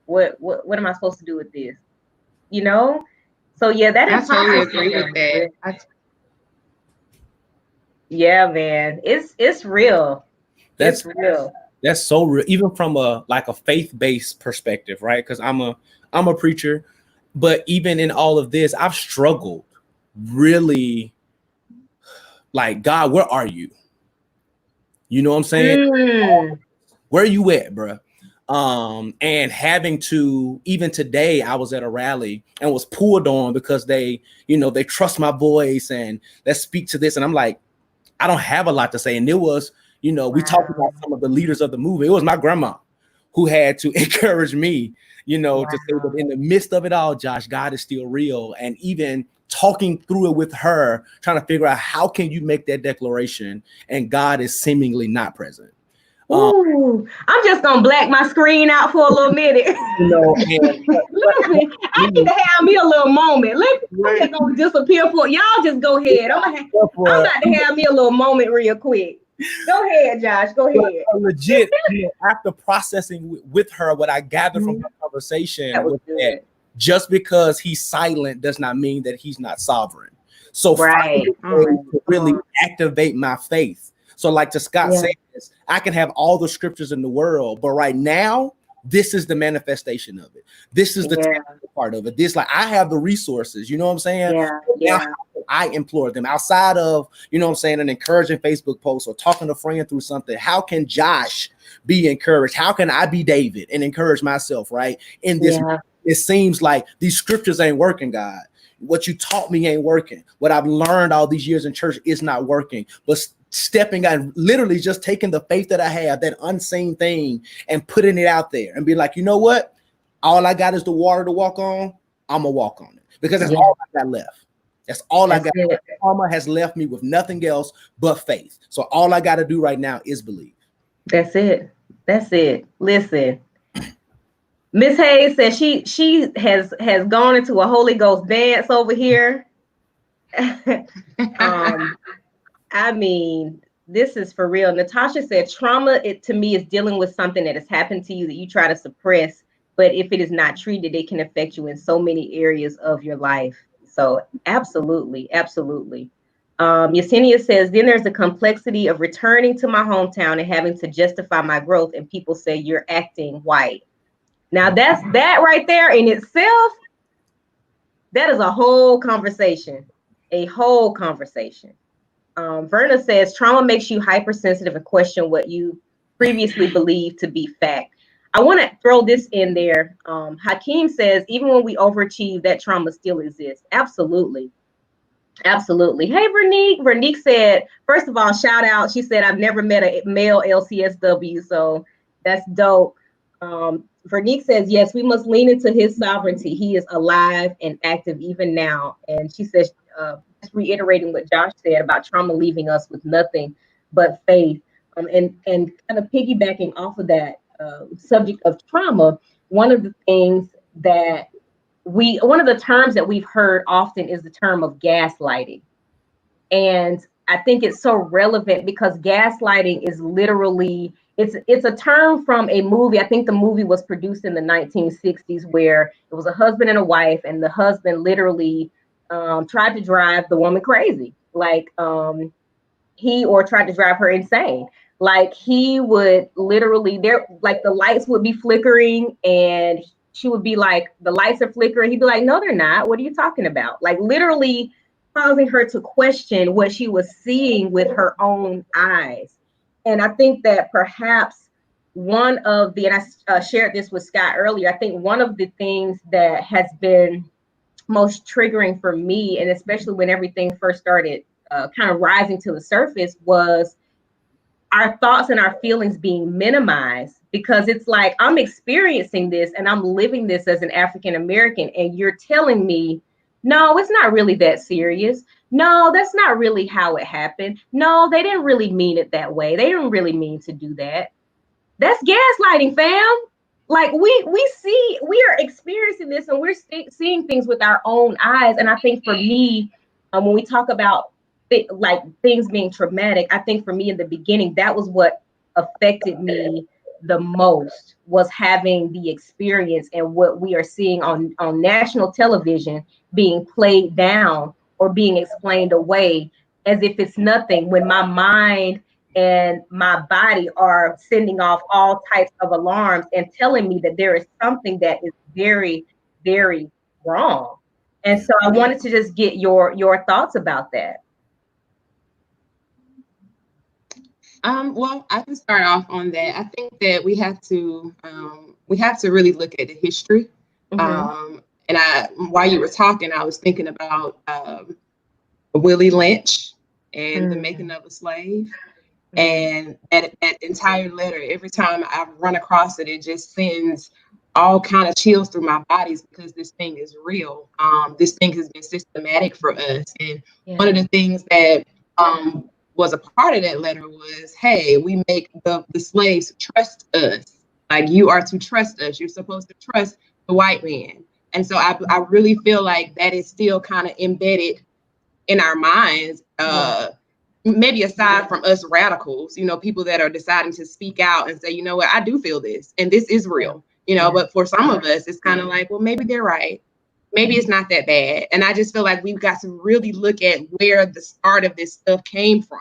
what am I supposed to do with this? You know? So yeah, that I totally agree with that. Yeah, man, it's real. That's real. That's so real, even from a faith-based perspective, right? Because I'm a preacher, but even in all of this, I've struggled really, like, God, where are you? You know what I'm saying? Where are you at, bro? And having to, even today, I was at a rally and was pulled on because they trust my voice and let's speak to this. And I'm like, I don't have a lot to say. And it was, we talked about some of the leaders of the movement. It was my grandma who had to encourage me, to say that in the midst of it all, Josh, God is still real. And even talking through it with her, trying to figure out how can you make that declaration and God is seemingly not present. I'm just gonna black my screen out for a little minute. Listen, I need to have me a little moment. I'm just gonna disappear for y'all. Just go ahead. I'm about to have me a little moment real quick. Go ahead, Josh. Go ahead. Legit, after processing with her, what I gathered from the conversation was that just because he's silent does not mean that he's not sovereign. So Right. finding ways to really activate my faith. So like to Scott Yeah. says, I can have all the scriptures in the world, but right now, this is the manifestation of it. This is the tangible part of it. This, like, I have the resources, you know what I'm saying? Yeah. Now, Yeah. how can I implore them outside of, you know what I'm saying, an encouraging Facebook post or talking to a friend through something? How can Josh be encouraged? How can I be David and encourage myself, right? In this, Yeah. it seems like these scriptures ain't working, God. What you taught me ain't working. What I've learned all these years in church is not working. But stepping out, literally just taking the faith that I have, that unseen thing, and putting it out there and be like, you know what? All I got is the water to walk on. I'm gonna walk on it because that's all I got left. That's all I got. Karma has left me with nothing else but faith. So all I got to do right now is believe. That's it. That's it. Listen, Miss Hayes says she has gone into a Holy Ghost dance over here. I mean, this is for real. Natasha said, trauma, it to me is dealing with something that has happened to you that you try to suppress, but if it is not treated, it can affect you in so many areas of your life. So absolutely, absolutely. Yesenia says, then there's the complexity of returning to my hometown and having to justify my growth, and people say you're acting white. Now that right there in itself, that is a whole conversation, Verna says, trauma makes you hypersensitive and question what you previously believed to be fact. I want to throw this in there. Hakeem says, even when we overachieve, that trauma still exists. Absolutely. Absolutely. Hey, Vernique. Vernique said, first of all, shout out. She said, I've never met a male LCSW, so that's dope. Vernique says, yes, we must lean into his sovereignty. He is alive and active even now. And she says, just reiterating what Josh said about trauma leaving us with nothing but faith. And kind of piggybacking off of that subject of trauma, one of the terms that we've heard often is the term of gaslighting. And I think it's so relevant because gaslighting is literally, it's a term from a movie. I think the movie was produced in the 1960s where it was a husband and a wife, and the husband literally tried to drive the woman crazy. Like tried to drive her insane. Like he would literally, like the lights would be flickering and she would be like, the lights are flickering. He'd be like, no, they're not. What are you talking about? Like literally causing her to question what she was seeing with her own eyes. And I think that perhaps one of the, and I shared this with Scott earlier, I think one of the things that has been most triggering for me, and especially when everything first started kind of rising to the surface, was our thoughts and our feelings being minimized, because it's like I'm experiencing this and I'm living this as an African American, and you're telling me, no, it's not really that serious. No, that's not really how it happened. No, they didn't really mean it that way. They didn't really mean to do that. That's gaslighting, fam. Like we are experiencing this and we're seeing things with our own eyes. And I think for me, when we talk about like things being traumatic, I think for me in the beginning, that was what affected me the most, was having the experience and what we are seeing on national television being played down or being explained away as if it's nothing, when my mind and my body are sending off all types of alarms and telling me that there is something that is very, very wrong. And so I wanted to just get your thoughts about that. Well, I can start off on that. I think that we have to really look at the history. Mm-hmm. And while you were talking, I was thinking about Willie Lynch and the making of a slave. And that entire letter, every time I run across it, it just sends all kind of chills through my bodies, because this thing is real. This thing has been systematic for us. And one of the things that was a part of that letter was, hey, we make the slaves trust us. Like, you are to trust us. You're supposed to trust the white man. And so I really feel like that is still kind of embedded in our minds. Maybe aside from us radicals, people that are deciding to speak out and say, you know what, I do feel this and this is real, but for some of us, it's kind of like, well, maybe they're right. maybe it's not that bad. And I just feel like we've got to really look at where the start of this stuff came from.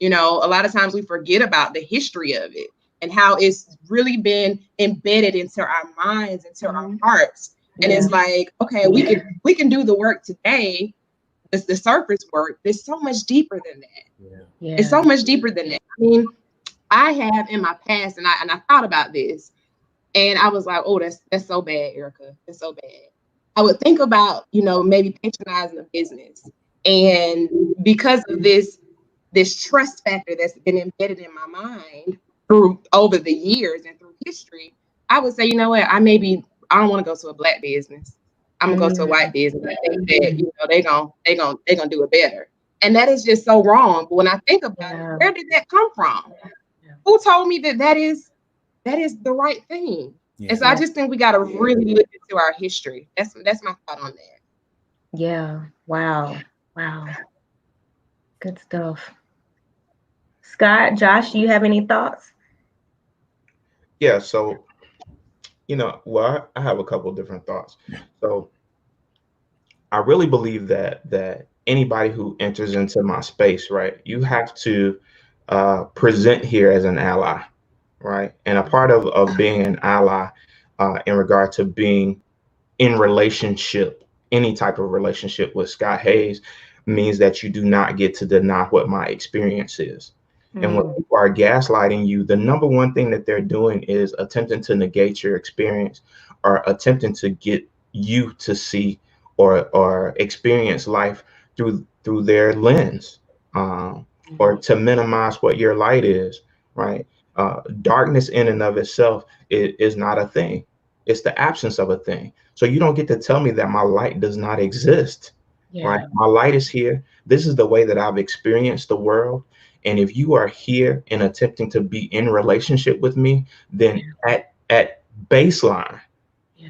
You know, a lot of times we forget about the history of it and how it's really been embedded into our minds, into our hearts. And it's like, okay, we can do the work today. It's the surface work. It's so much deeper than that. It's so much deeper than that. I mean, I have in my past, and I thought about this, and I was like, oh, that's so bad, Erica. It's so bad. I would think about, you know, maybe patronizing a business. And because of this trust factor that's been embedded in my mind through over the years and through history, I would say, you know what, I don't want to go to a black business. I'm gonna go to a white business. I think that, you know, they gonna do it better. And that is just so wrong. But when I think about it, where did that come from? Who told me that is the right thing? And so I just think we got to really look into our history. That's my thought on that. Yeah. Wow. Good stuff. Scott, Josh, do you have any thoughts? Yeah. So, you know, well, I have a couple of different thoughts. So I really believe that anybody who enters into my space, right, you have to present here as an ally, right? And a part of being an ally in regard to being in relationship, any type of relationship with Scott Hayes, means that you do not get to deny what my experience is. And when people are gaslighting you, the number one thing that they're doing is attempting to negate your experience or attempting to get you to see or experience life through their lens, or to minimize what your light is, right? Darkness in and of itself is not a thing. It's the absence of a thing. So you don't get to tell me that my light does not exist, right? My light is here. This is the way that I've experienced the world. And if you are here and attempting to be in relationship with me, then at baseline,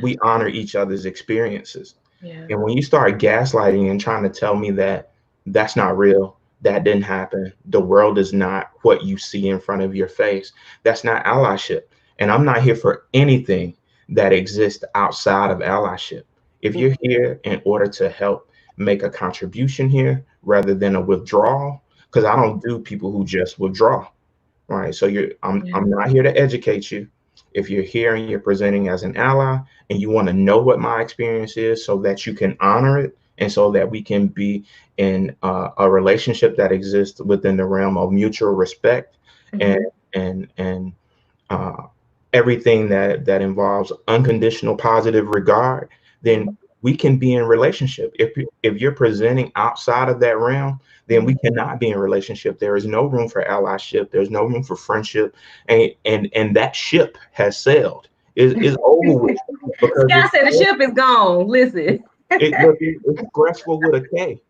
we honor each other's experiences. And when you start gaslighting and trying to tell me that that's not real, that didn't happen, the world is not what you see in front of your face, that's not allyship. And I'm not here for anything that exists outside of allyship. If you're here in order to help make a contribution here rather than a withdrawal, because I don't do people who just withdraw, right? So I'm not here to educate you. If you're here and you're presenting as an ally and you want to know what my experience is so that you can honor it and so that we can be in a relationship that exists within the realm of mutual respect and everything that involves unconditional positive regard, then we can be in relationship. If you're presenting outside of that realm, then we cannot be in relationship. There is no room for allyship. There's no room for friendship, and that ship has sailed. Is over with. Scott said the ship is gone. Listen, it's Scressful with a K,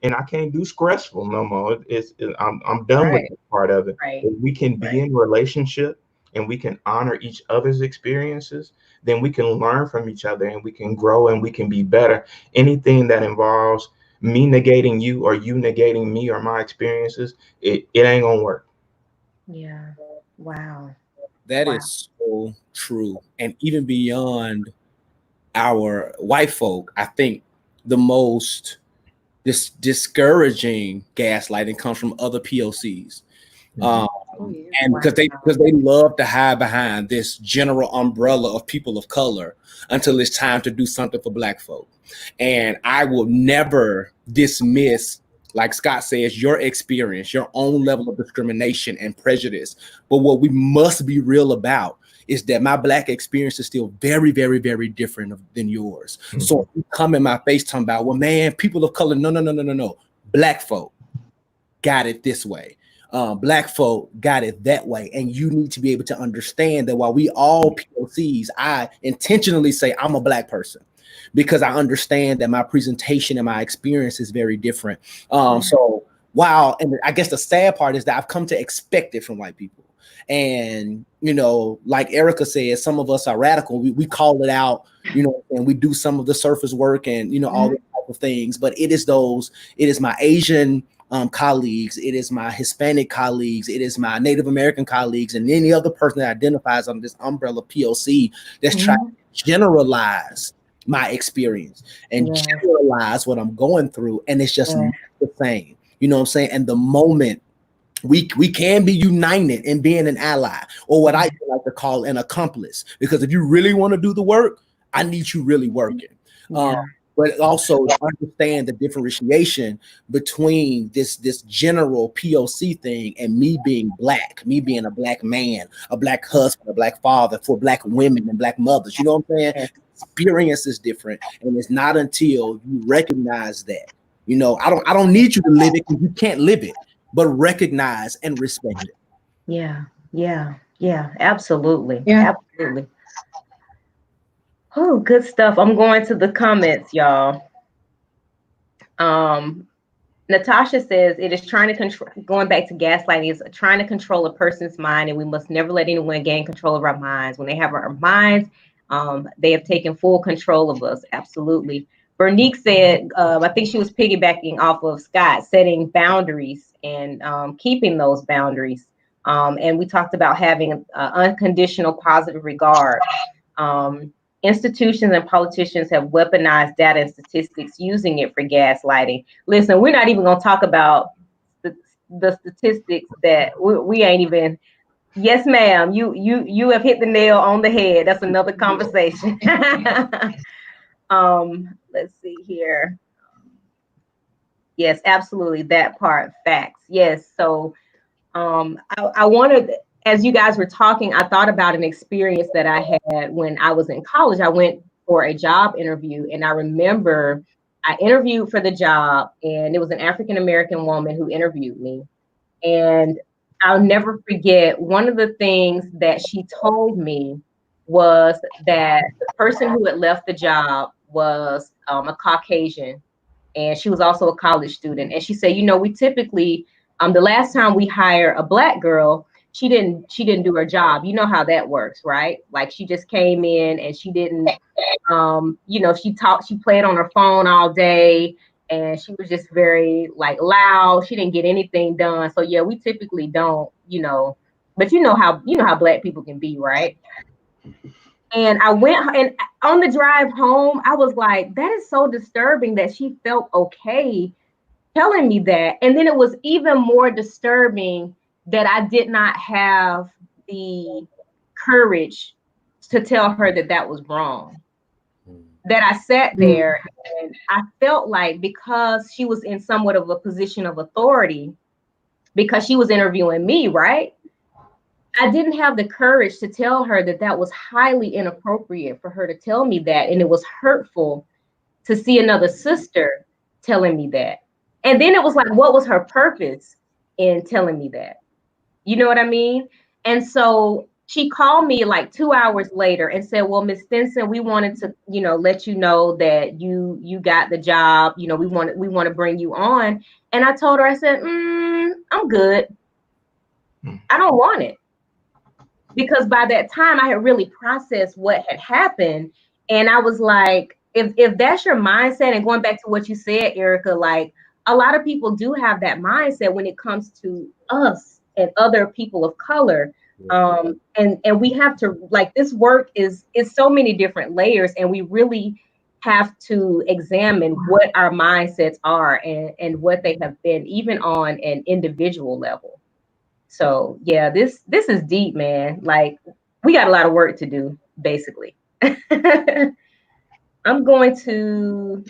and I can't do Scressful no more. I'm done with that part of it. If we can be in relationship and we can honor each other's experiences, then we can learn from each other and we can grow and we can be better. Anything that involves me negating you or you negating me or my experiences, it ain't gonna work. Yeah. Wow. That is so true. And even beyond our white folk, I think the most discouraging gaslighting comes from other POCs. And because they love to hide behind this general umbrella of people of color until it's time to do something for Black folk. And I will never dismiss, like Scott says, your experience, your own level of discrimination and prejudice. But what we must be real about is that my Black experience is still very, very, very different than yours. So if you come in my face talking about, well, man, people of color, no. Black folk got it this way. Black folk got it that way. And you need to be able to understand that while we all POCs, I intentionally say I'm a Black person because I understand that my presentation and my experience is very different. So wow. And I guess the sad part is that I've come to expect it from white people. And, you know, like Erica said, some of us are radical. We call it out, you know, and we do some of the surface work and, you know, all the type of things. But it is my Asian colleagues, it is my Hispanic colleagues, it is my Native American colleagues, and any other person that identifies under this umbrella POC that's trying to generalize my experience and generalize what I'm going through, and it's just not the same. You know what I'm saying? And the moment we can be united in being an ally, or what I like to call an accomplice, because if you really want to do the work, I need you really working. But also understand the differentiation between this general POC thing and me being black, me being a black man, a black husband, a black father for black women and black mothers. You know what I'm saying? Experience is different, and it's not until you recognize that. You know, I don't need you to live it because you can't live it, but recognize and respect it. Yeah, absolutely. Absolutely. Oh, good stuff. I'm going to the comments, y'all. Natasha says it is trying to control, going back to gaslighting, is trying to control a person's mind, and we must never let anyone gain control of our minds. When they have our minds, they have taken full control of us. Absolutely. Vernique said, I think she was piggybacking off of Scott, setting boundaries and keeping those boundaries. And we talked about having unconditional positive regard. Institutions and politicians have weaponized data and statistics, using it for gaslighting. Listen, we're not even going to talk about the statistics that we ain't even. Yes, ma'am. You have hit the nail on the head. That's another conversation. Let's see here. Yes, absolutely. That part. Facts. Yes. So I wanted, as you guys were talking, I thought about an experience that I had when I was in college. I went for a job interview, and I remember I interviewed for the job, and it was an African-American woman who interviewed me. And I'll never forget, one of the things that she told me was that the person who had left the job was a Caucasian, and she was also a college student. And she said, you know, we typically, the last time we hire a Black girl, she didn't do her job. You know how that works, right? Like, she just came in and she didn't, you know, she played on her phone all day, and she was just very like loud. She didn't get anything done. So yeah, we typically don't, you know, but you know how Black people can be, right? And I went, and on the drive home, I was like, that is so disturbing that she felt okay telling me that. And then it was even more disturbing that I did not have the courage to tell her that that was wrong. That I sat there and I felt like, because she was in somewhat of a position of authority, because she was interviewing me, right? I didn't have the courage to tell her that that was highly inappropriate for her to tell me that. And it was hurtful to see another sister telling me that. And then it was like, what was her purpose in telling me that? You know what I mean? And so she called me like 2 hours later and said, well, Ms. Stinson, we wanted to, you know, let you know that you got the job. You know, we want to bring you on. And I told her, I said, I'm good. I don't want it. Because by that time I had really processed what had happened. And I was like, if that's your mindset, and going back to what you said, Erica, like, a lot of people do have that mindset when it comes to us and other people of color. And we have to, like, this work is so many different layers, and we really have to examine what our mindsets are and what they have been, even on an individual level. So yeah, this is deep, man. Like, we got a lot of work to do, basically. I'm going to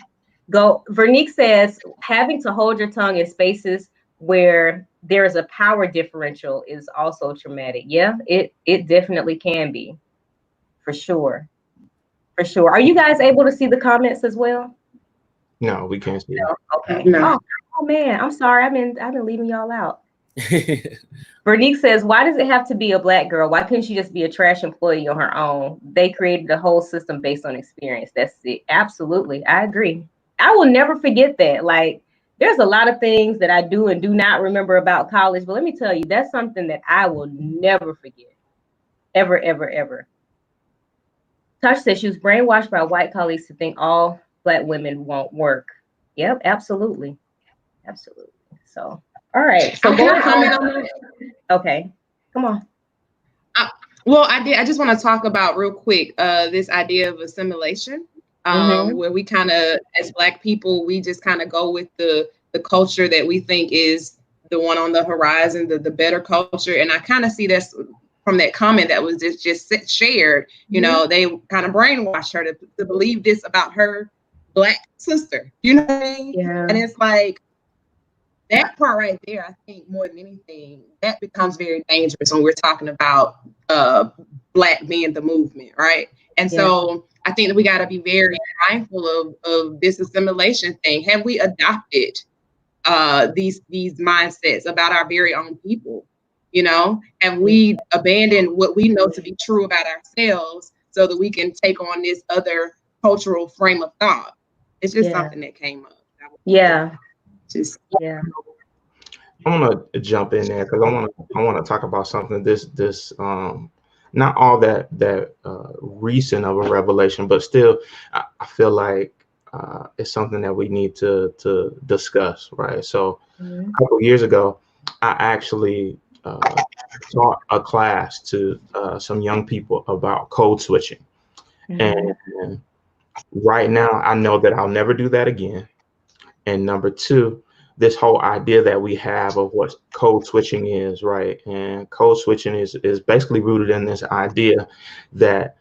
go. Vernique says, having to hold your tongue in spaces where there is a power differential is also traumatic. Yeah, it definitely can be, for sure. For sure. Are you guys able to see the comments as well? No, we can't see. No? Okay. No. Oh man, I'm sorry. I've been leaving y'all out. Vernique says, why does it have to be a Black girl? Why couldn't she just be a trash employee on her own? They created a whole system based on experience. That's it. Absolutely. I agree. I will never forget that. Like, there's a lot of things that I do and do not remember about college, but let me tell you, that's something that I will never forget. Ever, ever, ever. Tosh says she was brainwashed by white colleagues to think all Black women won't work. Yep, absolutely. Absolutely. So, all right. So can I comment on that? Okay, come on. Well, I just want to talk about real quick this idea of assimilation. where we kind of, as Black people, we just kind of go with the culture that we think is the one on the horizon, the better culture. And I kind of see this from that comment that was just shared. You know, they kind of brainwashed her to believe this about her Black sister. You know what I mean? Yeah. And it's like, that part right there, I think more than anything, that becomes very dangerous when we're talking about Black being the movement, right? And so I think that we got to be very mindful of this assimilation thing. Have we adopted these mindsets about our very own people? You know, have we abandoned what we know to be true about ourselves so that we can take on this other cultural frame of thought? It's just something that came up. I want to jump in there because I want to talk about something this not all that recent of a revelation, but still I feel like it's something that we need to discuss, right? So a couple of years ago, I actually taught a class to some young people about code switching, and right now I know that I'll never do that again. And number two, this whole idea that we have of what code switching is, right? And code switching is basically rooted in this idea that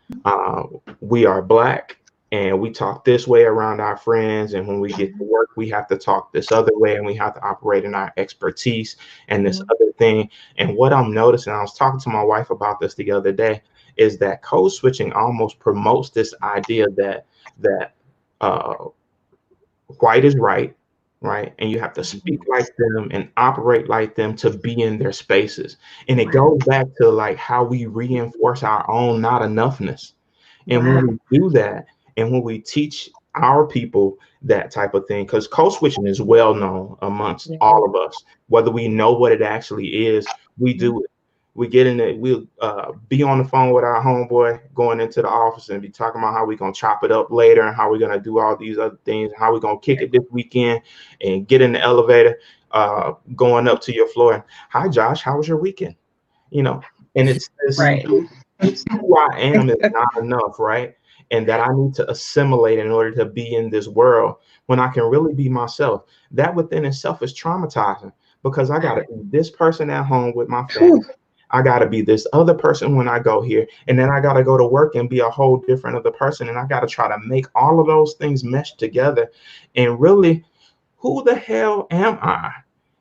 we are Black and we talk this way around our friends. And when we get to work, we have to talk this other way and we have to operate in our expertise and this other thing. And what I'm noticing, I was talking to my wife about this the other day, is that code switching almost promotes this idea that white is right, and you have to speak like them and operate like them to be in their spaces. And it goes back to like how we reinforce our own not enoughness. And when we do that, and when we teach our people that type of thing, because code switching is well known amongst all of us, whether we know what it actually is, we do it. We get in it, we'll be on the phone with our homeboy going into the office and be talking about how we're going to chop it up later and how we're going to do all these other things, how we're going to kick it this weekend, and get in the elevator, going up to your floor. And, hi, Josh, how was your weekend? You know, and it's this, it's who I am is not enough, right? And that I need to assimilate in order to be in this world when I can really be myself. That within itself is traumatizing because I got to be this person at home with my family. I got to be this other person when I go here. And then I got to go to work and be a whole different other person. And I got to try to make all of those things mesh together. And really, who the hell am I?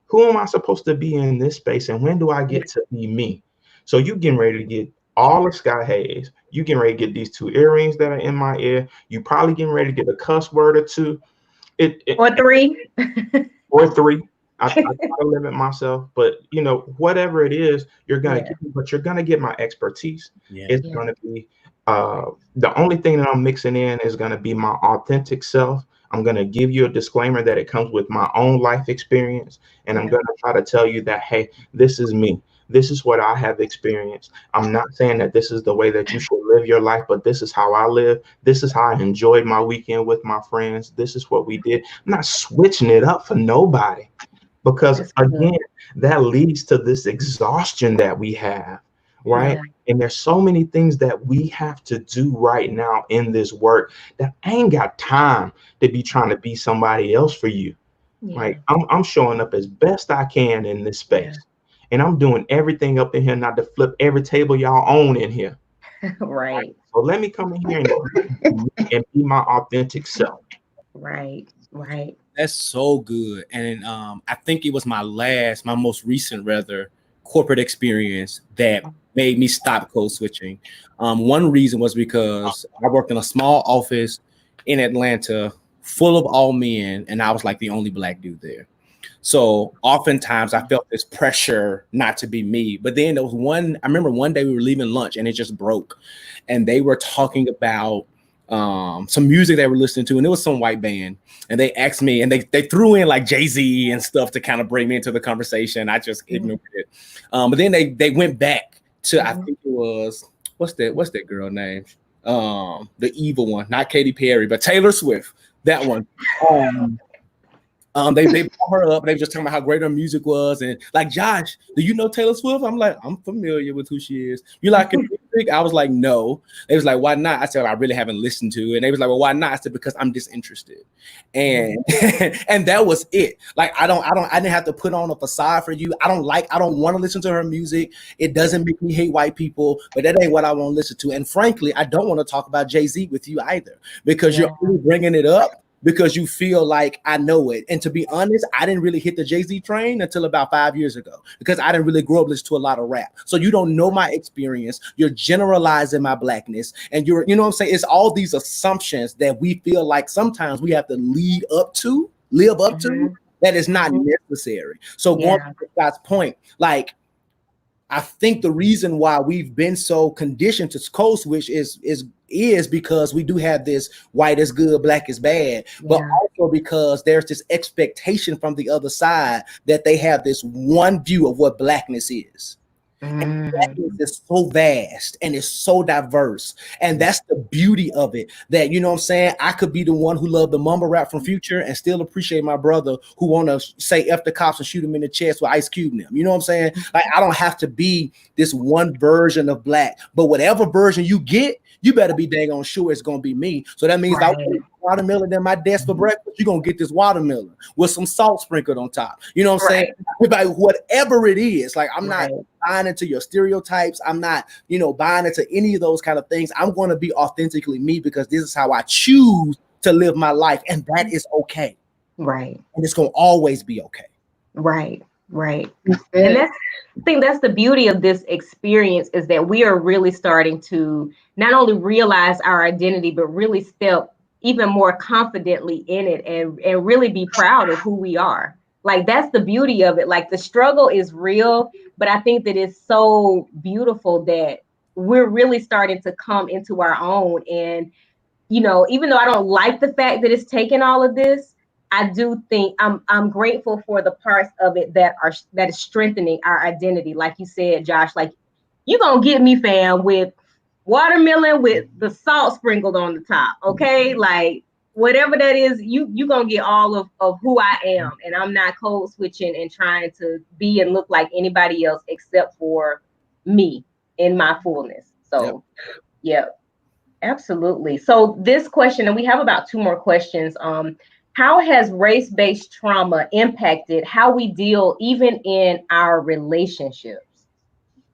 Who am I supposed to be in this space? And when do I get to be me? So you getting ready to get all of Sky Hayes. You getting ready to get these 2 earrings that are in my ear. You probably getting ready to get a cuss word or 2. Or 3. Or 3. I try to limit myself, but you know, whatever it is, you're gonna get me, but you're gonna get my expertise. It's gonna be the only thing that I'm mixing in is gonna be my authentic self. I'm gonna give you a disclaimer that it comes with my own life experience, and I'm gonna try to tell you that, hey, this is me. This is what I have experienced. I'm not saying that this is the way that you should live your life, but this is how I live. This is how I enjoyed my weekend with my friends. This is what we did. I'm not switching it up for nobody. Because again, that leads to this exhaustion that we have, right? And there's so many things that we have to do right now in this work that I ain't got time to be trying to be somebody else for you. Like I'm showing up as best I can in this space. And I'm doing everything up in here not to flip every table y'all own in here. Right. So let me come in here and be my authentic self. Right. That's so good. And I think it was my most recent corporate experience that made me stop code switching. One reason was because I worked in a small office in Atlanta full of all men, and I was like the only Black dude there. So oftentimes I felt this pressure not to be me. But then there was I remember one day we were leaving lunch and it just broke. And they were talking about some music they were listening to, and it was some white band. And they asked me, and they threw in like Jay-Z and stuff to kind of bring me into the conversation. I just ignored it. But then they went back to, I think it was, what's that girl name? The evil one, not Katy Perry, but Taylor Swift. That one. They brought her up. They were just talking about how great her music was, and like, Josh, do you know Taylor Swift? I'm like, I'm familiar with who she is. You like her music? music? I was like, no. They was like, why not? I said, I really haven't listened to it. And they was like, well, why not? I said, because I'm disinterested. And and that was it. Like, I didn't have to put on a facade for you. I don't want to listen to her music. It doesn't make me hate white people, but that ain't what I want to listen to. And frankly, I don't want to talk about Jay-Z with you either, because you're only bringing it up because you feel like I know it. And to be honest, I didn't really hit the Jay-Z train until about 5 years ago, because I didn't really grow up listening to a lot of rap. So you don't know my experience. You're generalizing my blackness. And you know what I'm saying? It's all these assumptions that we feel like sometimes we have to live up to, that is not necessary. So going back to Scott's point, like, I think the reason why we've been so conditioned to code switch is because we do have this white is good, black is bad, but also because there's this expectation from the other side that they have this one view of what blackness is. And blackness is so vast and it's so diverse, and that's the beauty of it. That, you know what I'm saying, I could be the one who loved the mumble rap from Future and still appreciate my brother who want to say F the cops and shoot him in the chest with Ice Cube and them. You know what I'm saying? Like, I don't have to be this one version of black, but whatever version you get, you better be dang on sure it's gonna be me. So that means I want watermelon in my desk for breakfast, you're gonna get this watermelon with some salt sprinkled on top. You know what I'm saying? Like, whatever it is, like, I'm not buying into your stereotypes. I'm not, buying into any of those kind of things. I'm going to be authentically me, because this is how I choose to live my life, and that is okay. Right. And it's going to always be okay. Right. And I think that's the beauty of this experience, is that we are really starting to not only realize our identity, but really step even more confidently in it, and really be proud of who we are. Like, that's the beauty of it. Like, the struggle is real, but I think that it's so beautiful that we're really starting to come into our own. And, even though I don't like the fact that it's taken all of this, I do think I'm grateful for the parts of it that is strengthening our identity. Like you said, Josh, like, you're going to get me, fam, with watermelon with the salt sprinkled on the top. Okay. Like, whatever that is, you gonna get all of who I am, and I'm not code switching and trying to be and look like anybody else except for me in my fullness. So, absolutely. So this question, and we have about 2 more questions. How has race-based trauma impacted how we deal even in our relationships?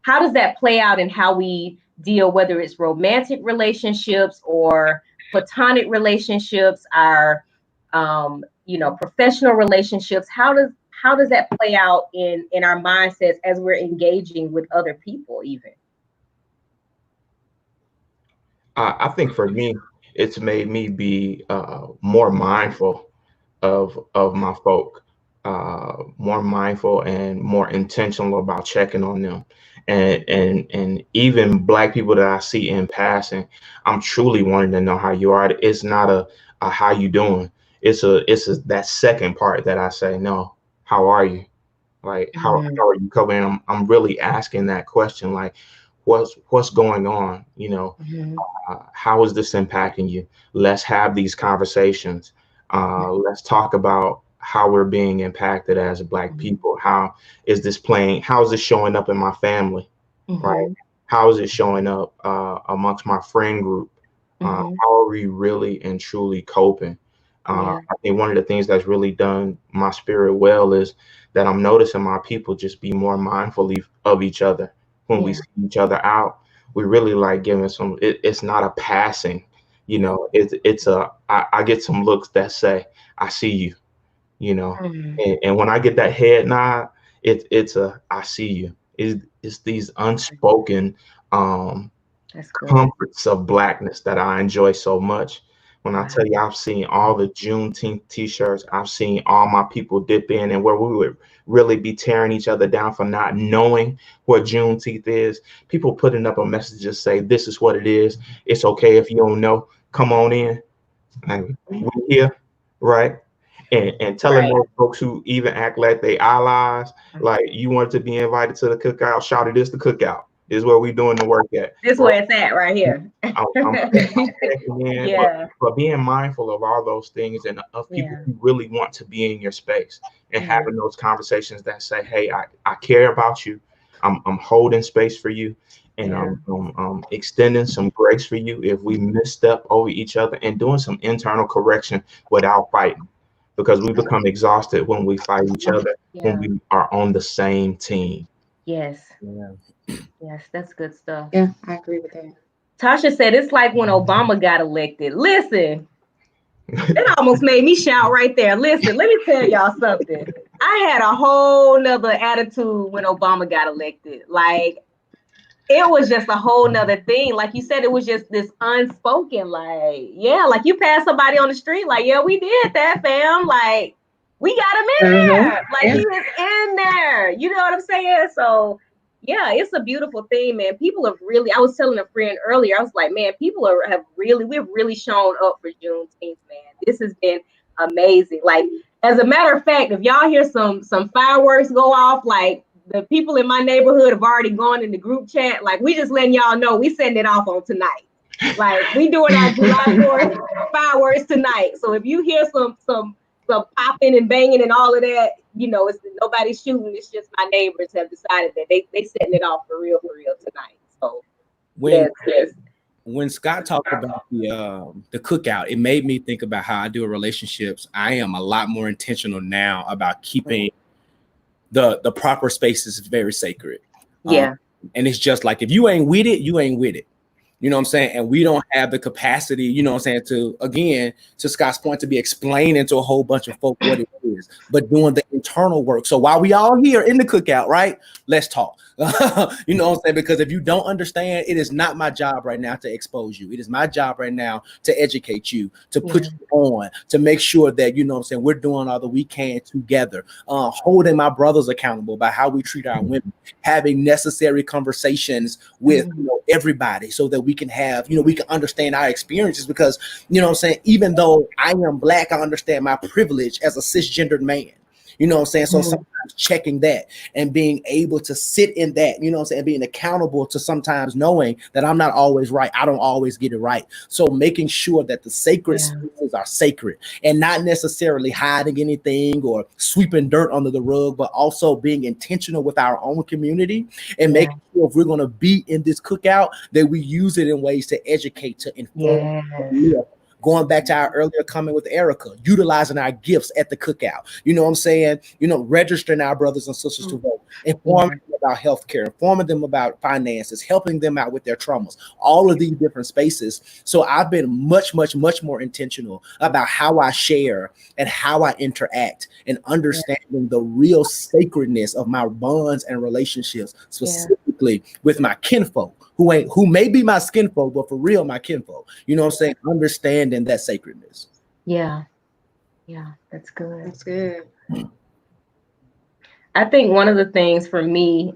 How does that play out in how we deal, whether it's romantic relationships or platonic relationships, our professional relationships? How does that play out in our mindsets as we're engaging with other people even? I think for me, it's made me be more mindful of my folk, more mindful and more intentional about checking on them. And even Black people that I see in passing, I'm truly wanting to know how you are. It's not a how you doing. It's that second part that I say, no, how are you? Like, how are you coping? I'm really asking that question, like, what's going on? How is this impacting you? Let's have these conversations. Let's talk about how we're being impacted as Black people. How is this playing? How is this showing up in my family? Right? How is it showing up amongst my friend group? How are we really and truly coping? I think one of the things that's really done my spirit well is that I'm noticing my people just be more mindful of each other. When we see each other out, we really like giving some, it's not a passing, it's I get some looks that say, I see you, and when I get that head nod, it's a, I see you. It's these unspoken comforts of Blackness that I enjoy so much. When I tell you, I've seen all the Juneteenth t-shirts, I've seen all my people dip in, and where we would really be tearing each other down for not knowing what Juneteenth is, people putting up a message to say, this is what it is. It's okay if you don't know, come on in. And we here, right? And telling those folks who even act like they allies, like, you wanted to be invited to the cookout, shout it, is the cookout. Is where we doing the work at. This is where it's at right here. But being mindful of all those things and of people who really want to be in your space and having those conversations that say, hey, I care about you. I'm holding space for you. And I'm extending some grace for you if we misstep over each other, and doing some internal correction without fighting, because we become exhausted when we fight each other, when we are on the same team. Yes. Yeah. Yes, that's good stuff. Yeah, I agree with that. Tasha said it's like when Obama got elected. Listen, it almost made me shout right there. Listen, let me tell y'all something. I had a whole nother attitude when Obama got elected. Like, it was just a whole nother thing. Like you said, it was just this unspoken, like, yeah, like you pass somebody on the street, like, yeah, we did that, fam. Like, we got him in there. Like, he was in there. You know what I'm saying? So, yeah, it's a beautiful thing, man. People have really, I was telling a friend earlier, I was like, man, we've really shown up for Juneteenth, man. This has been amazing. Like, as a matter of fact, if y'all hear some fireworks go off, like, the people in my neighborhood have already gone in the group chat. Like, we just letting y'all know we sending it off on tonight. Like, we doing our July 4th fireworks tonight. So if you hear some popping and banging and all of that, you know, it's nobody's shooting. It's just my neighbors have decided that they setting it off for real tonight. So when Scott talked about the cookout, it made me think about how I do relationships. I am a lot more intentional now about keeping the proper spaces very sacred. Yeah. And it's just like, if you ain't with it, you ain't with it. You know what I'm saying? And we don't have the capacity, you know what I'm saying, to, again, to Scott's point, to be explaining to a whole bunch of folk what it is, but doing the internal work. So while we all here in the cookout, right, let's talk. You know what I'm saying? Because if you don't understand, it is not my job right now to expose you. It is my job right now to educate you, to put you on, to make sure that, you know what I'm saying, we're doing all that we can together, holding my brothers accountable by how we treat our women, having necessary conversations with everybody so that we can have, we can understand our experiences. Because, you know what I'm saying, even though I am Black, I understand my privilege as a cisgendered man. You know what I'm saying? So sometimes checking that and being able to sit in that, you know what I'm saying, being accountable to sometimes knowing that I'm not always right. I don't always get it right. So making sure that the sacred spaces are sacred and not necessarily hiding anything or sweeping dirt under the rug, but also being intentional with our own community and making sure if we're going to be in this cookout, that we use it in ways to educate, to inform, Going back to our earlier comment with Erica, utilizing our gifts at the cookout, you know what I'm saying? Registering our brothers and sisters to vote, informing them about healthcare, informing them about finances, helping them out with their traumas, all of these different spaces. So I've been much, much, much more intentional about how I share and how I interact and understanding the real sacredness of my bonds and relationships, specifically with my kinfolk, who may be my skinfolk, but for real, my kinfolk. You know what I'm saying? Understanding that sacredness. Yeah, that's good. That's good. I think one of the things for me,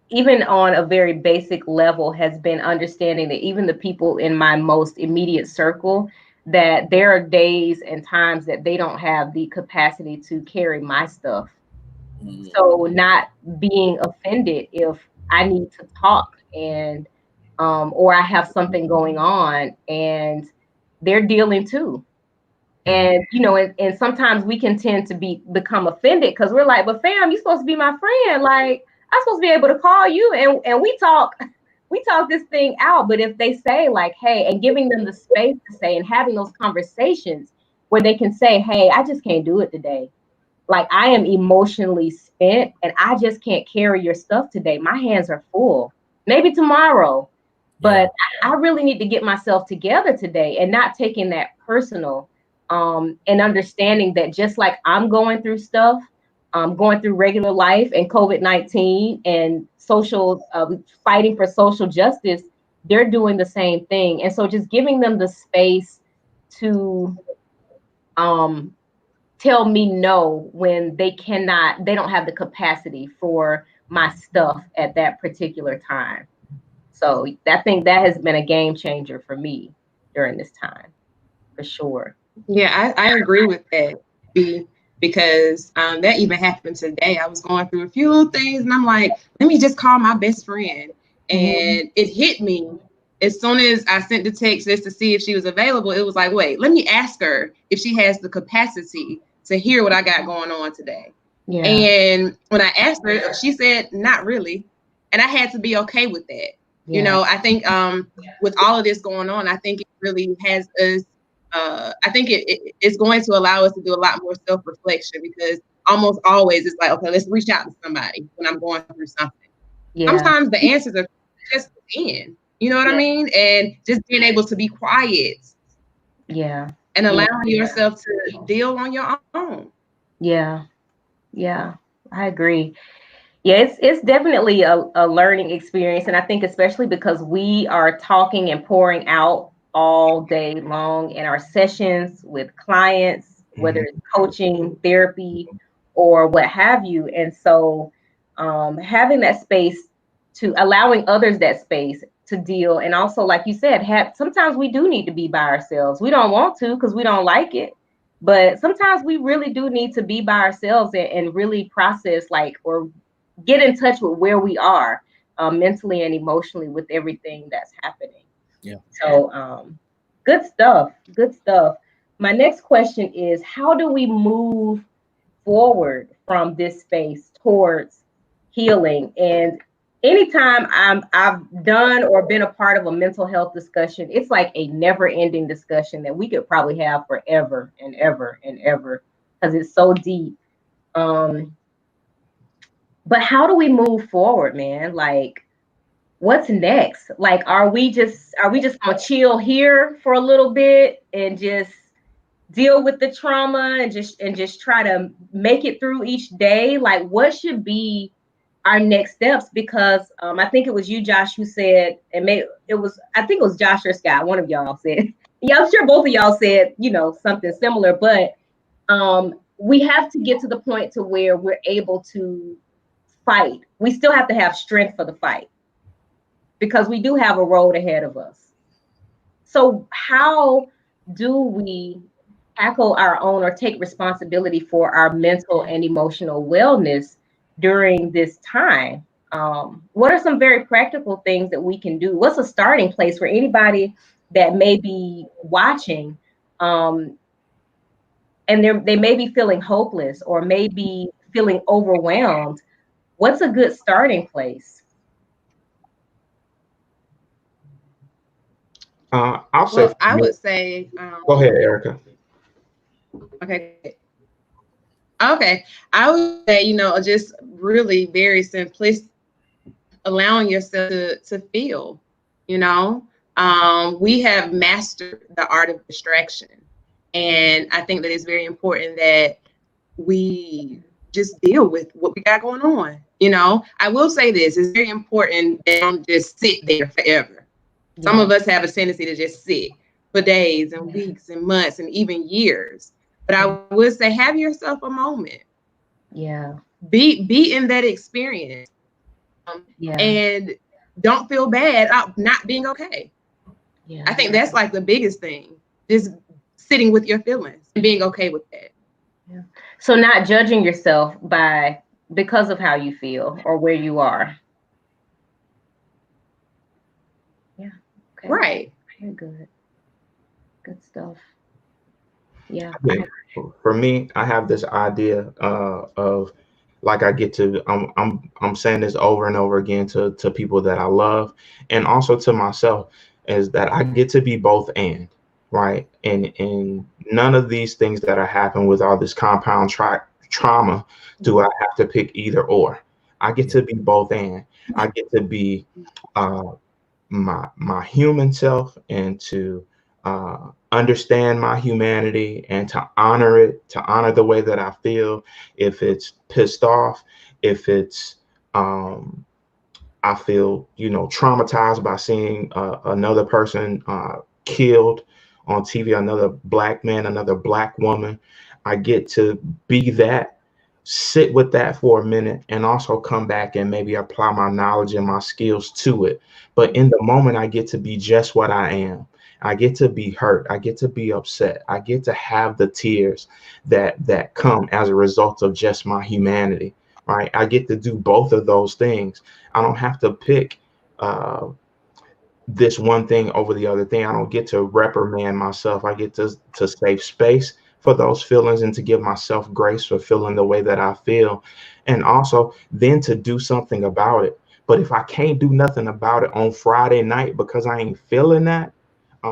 even on a very basic level, has been understanding that even the people in my most immediate circle, that there are days and times that they don't have the capacity to carry my stuff. So not being offended if I need to talk and or I have something going on and they're dealing too. And and sometimes we can tend to become offended because we're like, but fam, you're supposed to be my friend. Like, I'm supposed to be able to call you and we talk this thing out. But if they say like, hey, and giving them the space to say and having those conversations where they can say, hey, I just can't do it today. Like, I am emotionally spent and I just can't carry your stuff today. My hands are full. Maybe tomorrow, but I really need to get myself together today, and not taking that personal, and understanding that just like I'm going through stuff, going through regular life and COVID-19 and social, fighting for social justice, they're doing the same thing. And so just giving them the space to tell me no when they don't have the capacity for my stuff at that particular time. So I think that has been a game changer for me during this time, for sure. Yeah, I agree with that, B, because that even happened today. I was going through a few little things and I'm like, let me just call my best friend. And it hit me as soon as I sent the text just to see if she was available. It was like, wait, let me ask her if she has the capacity to hear what I got going on today. Yeah. And when I asked her, she said, not really. And I had to be okay with that. Yeah. You know, I think with all of this going on, I think it really has us, I think it's going to allow us to do a lot more self-reflection, because almost always it's like, okay, let's reach out to somebody when I'm going through something. Yeah. Sometimes the answers are just in, you know what I mean? And just being able to be quiet. Yeah. And allowing yourself to deal on your own. Yeah. Yeah, I agree. Yeah, it's definitely a learning experience. And I think especially because we are talking and pouring out all day long in our sessions with clients, whether it's coaching, therapy, or what have you. And so having that space, to allowing others that space to deal. And also, like you said, sometimes we do need to be by ourselves. We don't want to because we don't like it. But sometimes we really do need to be by ourselves and really process, like, or get in touch with where we are mentally and emotionally with everything that's happening. Yeah. So good stuff. Good stuff. My next question is, how do we move forward from this space towards healing? And anytime I've done or been a part of a mental health discussion, it's like a never-ending discussion that we could probably have forever and ever and ever, because it's so deep. But how do we move forward, man? Like, what's next? Like, are we just gonna chill here for a little bit and just deal with the trauma and just try to make it through each day? Like, what should be our next steps? Because I think it was you, Josh, who said, I think it was Josh or Scott, one of y'all said, yeah, I'm sure both of y'all said, something similar, but we have to get to the point to where we're able to fight. We still have to have strength for the fight, because we do have a road ahead of us. So how do we tackle our own, or take responsibility for our mental and emotional wellness during this time? What are some very practical things that we can do? What's a starting place for anybody that may be watching and they may be feeling hopeless or maybe feeling overwhelmed? What's a good starting place? I'll say. Well, I would say. Go ahead, Erica. Okay. I would say, just really very simplistic, allowing yourself to feel. We have mastered the art of distraction, and I think that it's very important that we just deal with what we got going on. I will say this: it's very important that don't just sit there forever. Yeah. Some of us have a tendency to just sit for days and weeks and months and even years. But I would say, have yourself a moment. Yeah. Be in that experience. And don't feel bad about not being okay. Yeah. I think that's like the biggest thing. Just sitting with your feelings and being okay with that. Yeah. So not judging yourself because of how you feel or where you are. Yeah. Okay. Right. Very good. Good stuff. Yeah. For me, I have this idea of, like, I'm saying this over and over again to people that I love, and also to myself, is that I get to be both and, right? And none of these things that are happening with all this compound trauma do I have to pick either or. I get to be both and. I get to be my human self, and to understand my humanity, and to honor it, to honor the way that I feel. If it's pissed off, if it's I feel traumatized by seeing another person killed on TV, another black man, another black woman, I get to be that, sit with that for a minute, and also come back and maybe apply my knowledge and my skills to it. But in the moment, I get to be just what I am. I get to be hurt. I get to be upset. I get to have the tears that come as a result of just my humanity, right? I get to do both of those things. I don't have to pick this one thing over the other thing. I don't get to reprimand myself. I get to save space for those feelings and to give myself grace for feeling the way that I feel. And also then to do something about it. But if I can't do nothing about it on Friday night because I ain't feeling that,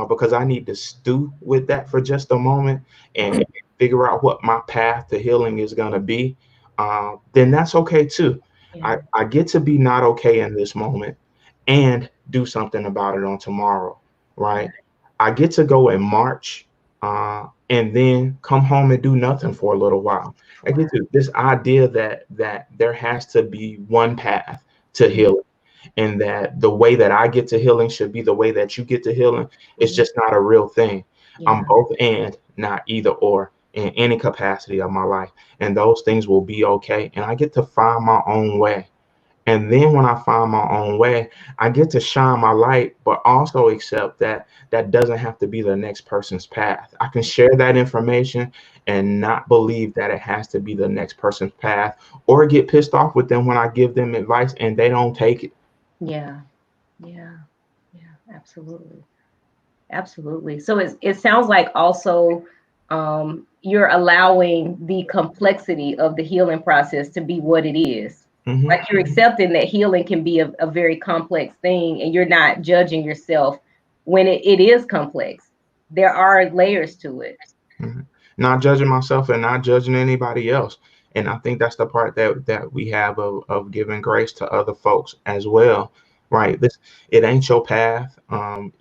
because I need to stew with that for just a moment and figure out what my path to healing is going to be, then that's okay too. Yeah. I get to be not okay in this moment and do something about it on tomorrow, right? I get to go in March and then come home and do nothing for a little while. I get to this idea that there has to be one path to healing, and that the way that I get to healing should be the way that you get to healing. It's just not a real thing. I'm both and, not either or, in any capacity of my life. And those things will be okay. And I get to find my own way. And then when I find my own way, I get to shine my light, but also accept that that doesn't have to be the next person's path. I can share that information and not believe that it has to be the next person's path, or get pissed off with them when I give them advice and they don't take it. Yeah. Absolutely. Absolutely. So it sounds like also you're allowing the complexity of the healing process to be what it is. Mhm. Like you're accepting that healing can be a very complex thing, and you're not judging yourself when it is complex. There are layers to it. Mhm. Not judging myself and not judging anybody else. And I think that's the part that we have of giving grace to other folks as well, right? This, it ain't your path.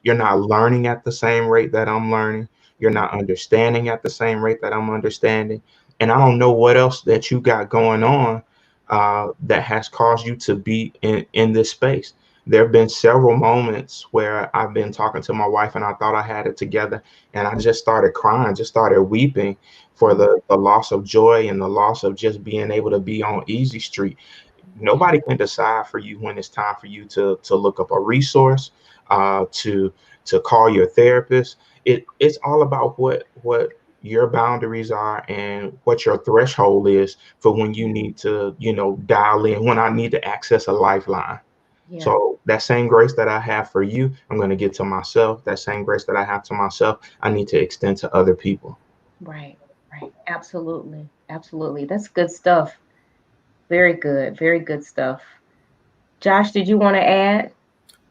You're not learning at the same rate that I'm learning. You're not understanding at the same rate that I'm understanding. And I don't know what else that you got going on that has caused you to be in this space. There have been several moments where I've been talking to my wife and I thought I had it together, and I just started crying, just started weeping for the loss of joy and the loss of just being able to be on easy street. Nobody can decide for you when it's time for you to look up a resource, to call your therapist. It's all about what your boundaries are and what your threshold is for when you need to, dial in, when I need to access a lifeline. Yeah. So that same grace that I have for you, I'm going to get to myself. That same grace that I have to myself, I need to extend to other people. Right. Absolutely. That's good stuff. Very good stuff. Josh, did you want to add?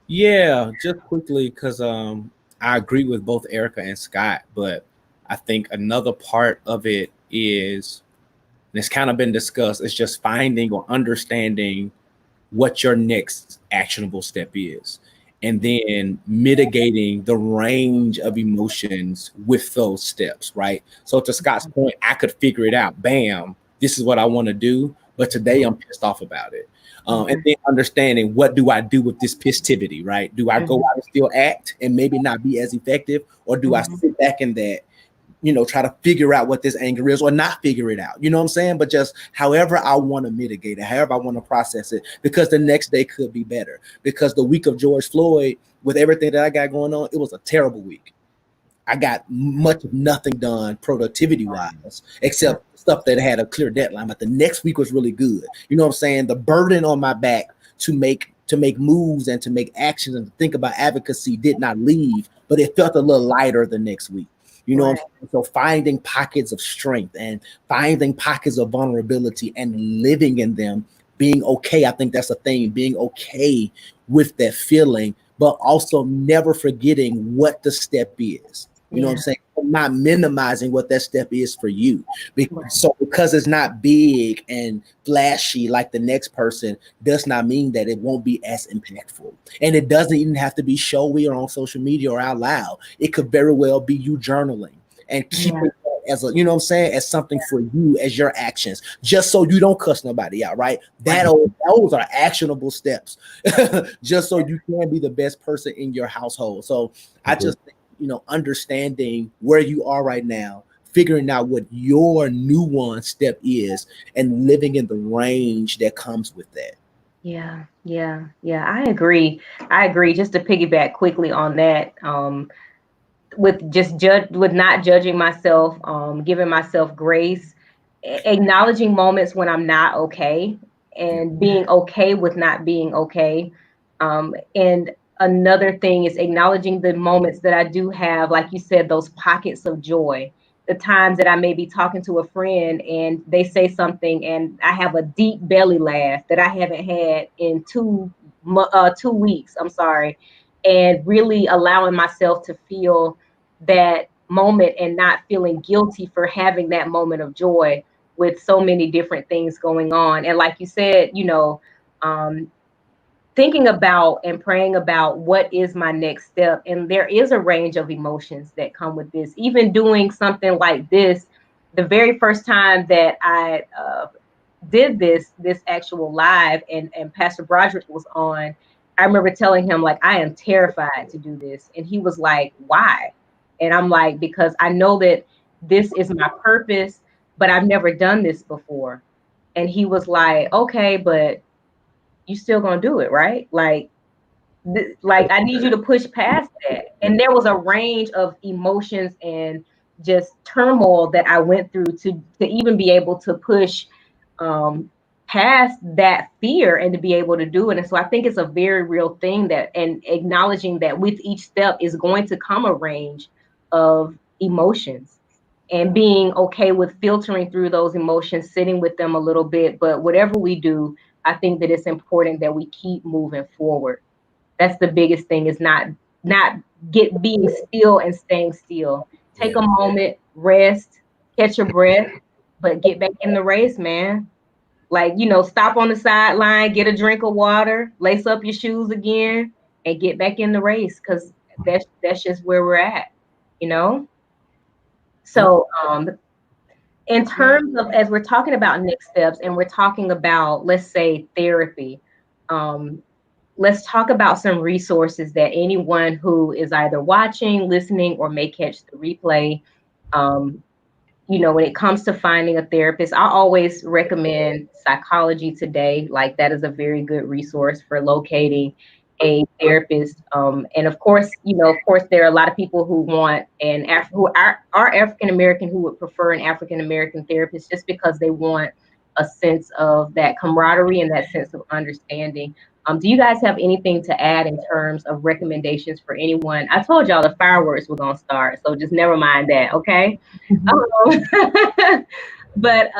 Yeah, just quickly, because I agree with both Erica and Scott, but I think another part of it is, and it's kind of been discussed, it's just finding or understanding what your next actionable step is, and then mitigating the range of emotions with those steps, right? So to Scott's point, I could figure it out. Bam, this is what I want to do, but today I'm pissed off about it. And then understanding, what do I do with this pistivity, right? Do I go out and still act and maybe not be as effective, or do I sit back in that, try to figure out what this anger is, or not figure it out, you know what I'm saying? But just however I want to mitigate it, however I want to process it, because the next day could be better. Because the week of George Floyd, with everything that I got going on, it was a terrible week. I got much of nothing done productivity wise, except stuff that had a clear deadline. But the next week was really good. You know what I'm saying? The burden on my back to make moves and to make actions and to think about advocacy did not leave, but it felt a little lighter the next week. You know, so finding pockets of strength and finding pockets of vulnerability and living in them, being okay. I think that's a thing, being okay with that feeling, but also never forgetting what the step is. You know what I'm saying? Not minimizing what that step is for you. Because it's not big and flashy like the next person does not mean that it won't be as impactful. And it doesn't even have to be showy or on social media or out loud. It could very well be you journaling and keeping it as a, you know what I'm saying, as something for you, as your actions, just so you don't cuss nobody out, right? Those are actionable steps, just so you can be the best person in your household. So I just think, understanding where you are right now, figuring out what your new one step is, and living in the range that comes with that. Yeah. I agree. Just to piggyback quickly on that, with not judging myself, giving myself grace, acknowledging moments when I'm not okay, and being okay with not being okay. And another thing is acknowledging the moments that I do have, like you said, those pockets of joy, the times that I may be talking to a friend and they say something and I have a deep belly laugh that I haven't had in 2 weeks, I'm sorry, and really allowing myself to feel that moment and not feeling guilty for having that moment of joy with so many different things going on. And like you said, um, thinking about and praying about what is my next step. And there is a range of emotions that come with this. Even doing something like this, the very first time that I did this actual live, and Pastor Broderick was on, I remember telling him, like, I am terrified to do this. And he was like, why? And I'm like, because I know that this is my purpose, but I've never done this before. And he was like, okay, but you still gonna do it, right? Like I need you to push past that. And there was a range of emotions and just turmoil that I went through to even be able to push past that fear and to be able to do it. And so I think it's a very real thing, that, and acknowledging that with each step is going to come a range of emotions, and being okay with filtering through those emotions, sitting with them a little bit. But whatever we do, I think that it's important that we keep moving forward. That's the biggest thing, is not being still and staying still. Take a moment, rest, catch your breath, but get back in the race, man. Like, stop on the sideline, get a drink of water, lace up your shoes again, and get back in the race, because that's just where we're at, So in terms of, as we're talking about next steps and we're talking about, let's say, therapy, let's talk about some resources that anyone who is either watching, listening, or may catch the replay, when it comes to finding a therapist. I always recommend Psychology Today. Like, that is a very good resource for locating a therapist. And of course, there are a lot of people who want who are African American, who would prefer an African American therapist, just because they want a sense of that camaraderie and that sense of understanding. Do you guys have anything to add in terms of recommendations for anyone? I told y'all the fireworks were gonna start, so just never mind that, okay? But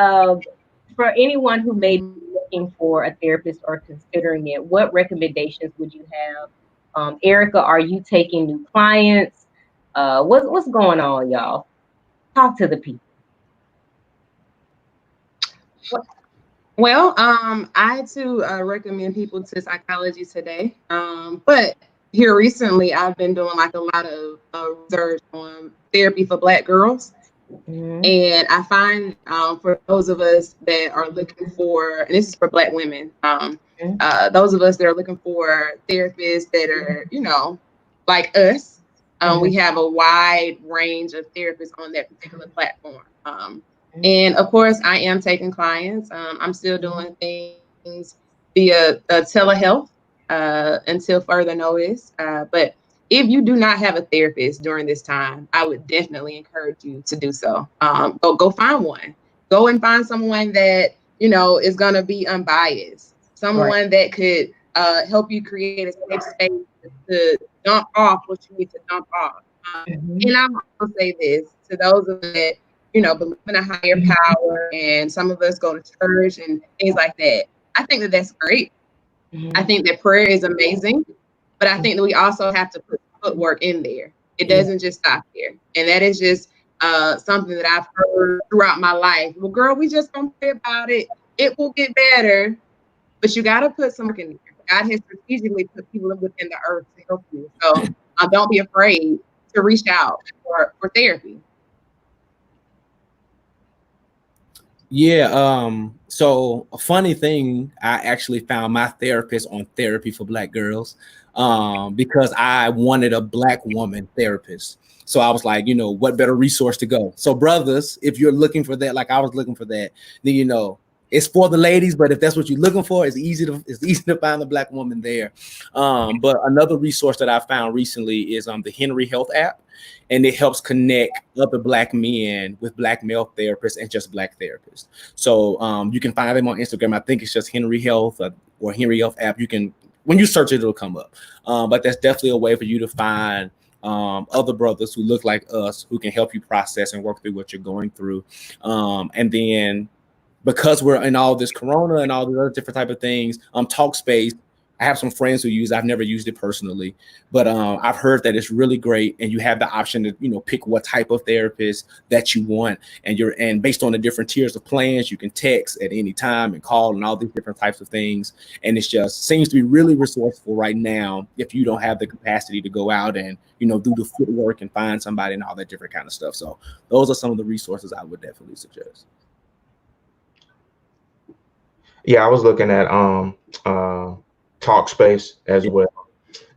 for anyone who may be looking for a therapist or considering it, what recommendations would you have? Erica, are you taking new clients? What's going on, y'all? Talk to the people. Well, I too recommend people to Psychology Today. But here recently, I've been doing like a lot of research on therapy for Black girls. Mm-hmm. And I find for those of us that are looking for, and this is for Black women, those of us that are looking for therapists that are, like us, we have a wide range of therapists on that particular platform. And of course, I am taking clients. I'm still doing things via telehealth until further notice. But if you do not have a therapist during this time, I would definitely encourage you to do so. Go find one. Go and find someone that, is going to be unbiased. Someone that could help you create a safe space to dump off what you need to dump off. And I'm going to say this to those of us that, believe in a higher power, and some of us go to church and things like that. I think that that's great. I think that prayer is amazing, but I think that we also have to put footwork in there. It doesn't just stop there. And that is just something that I've heard throughout my life. Well, girl, we just don't pray about it. It will get better. But you got to put some work in there. God has strategically put people within the earth to help you. So don't be afraid to reach out for therapy. Yeah. So a funny thing, I actually found my therapist on Therapy for Black Girls, because I wanted a Black woman therapist. So I was like, what better resource to go? So brothers, if you're looking for that, like I was looking for that, then it's for the ladies. But if that's what you're looking for, it's easy to find a Black woman there. But another resource that I found recently is the Henry Health app. And it helps connect other Black men with Black male therapists and just Black therapists. So you can find them on Instagram. I think it's just Henry Health or Henry Health app. You can, when you search it, it'll come up. But that's definitely a way for you to find other brothers who look like us, who can help you process and work through what you're going through. And then because we're in all this Corona and all these other different type of things, Talkspace I have some friends who use it. I've never used it personally, but I've heard that it's really great, and you have the option to, you know, pick what type of therapist that you want, and based on the different tiers of plans, you can text at any time and call and all these different types of things. And it's just seems to be really resourceful right now if you don't have the capacity to go out and, you know, do the footwork and find somebody and all that different kind of stuff. So those are some of the resources I would definitely suggest. Yeah, I was looking at Talkspace as well,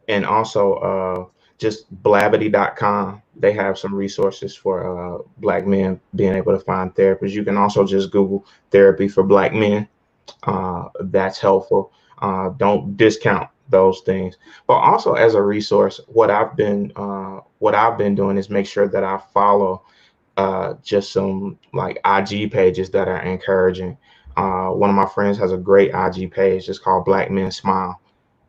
and also just Blavity.com. They have some resources for Black men being able to find therapists. You can also just Google therapy for Black men. That's helpful. Don't discount those things, but also as a resource, what I've been doing is make sure that I follow just some like IG pages that are encouraging. One of my friends has a great IG page just called Black Men Smile.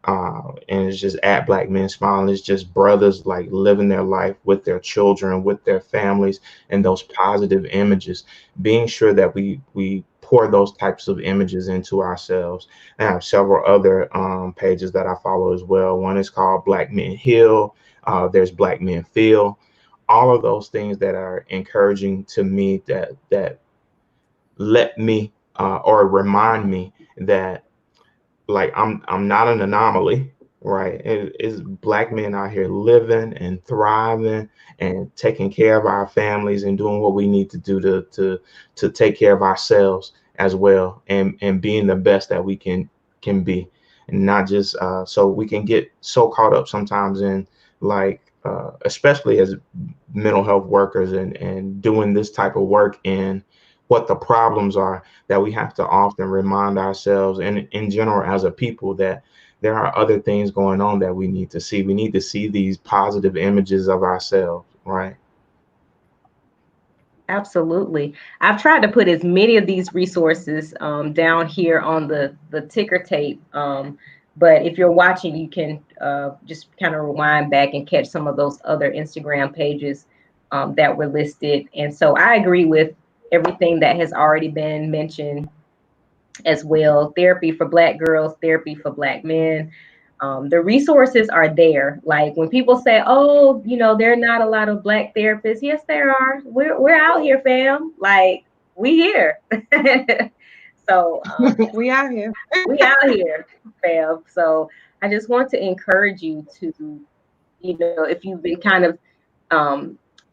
And it's just at Black Men Smile. And it's just brothers like living their life with their children, with their families, and those positive images, being sure that we pour those types of images into ourselves. And I have several other pages that I follow as well. One is called Black Men Heal. There's Black Men Feel. All of those things that are encouraging to me, that let me or remind me that like I'm not an anomaly, right? It's Black men out here living and thriving and taking care of our families and doing what we need to do to take care of ourselves as well, and being the best that we can be, and not just so we can get so caught up sometimes in like especially as mental health workers and doing this type of work in what the problems are, that we have to often remind ourselves and in general as a people that there are other things going on that we need to see. We need to see these positive images of ourselves, right? Absolutely. I've tried to put as many of these resources down here on the ticker tape. But if you're watching, you can just kind of rewind back and catch some of those other Instagram pages that were listed. And so I agree with everything that has already been mentioned as well. Therapy for Black girls, therapy for Black men. The resources are there. Like when people say, "Oh, you know, there are not a lot of Black therapists," yes, there are. We're out here, fam. Like we here. So we out here. We out here, fam. So I just want to encourage you to, you know, if you've been kind of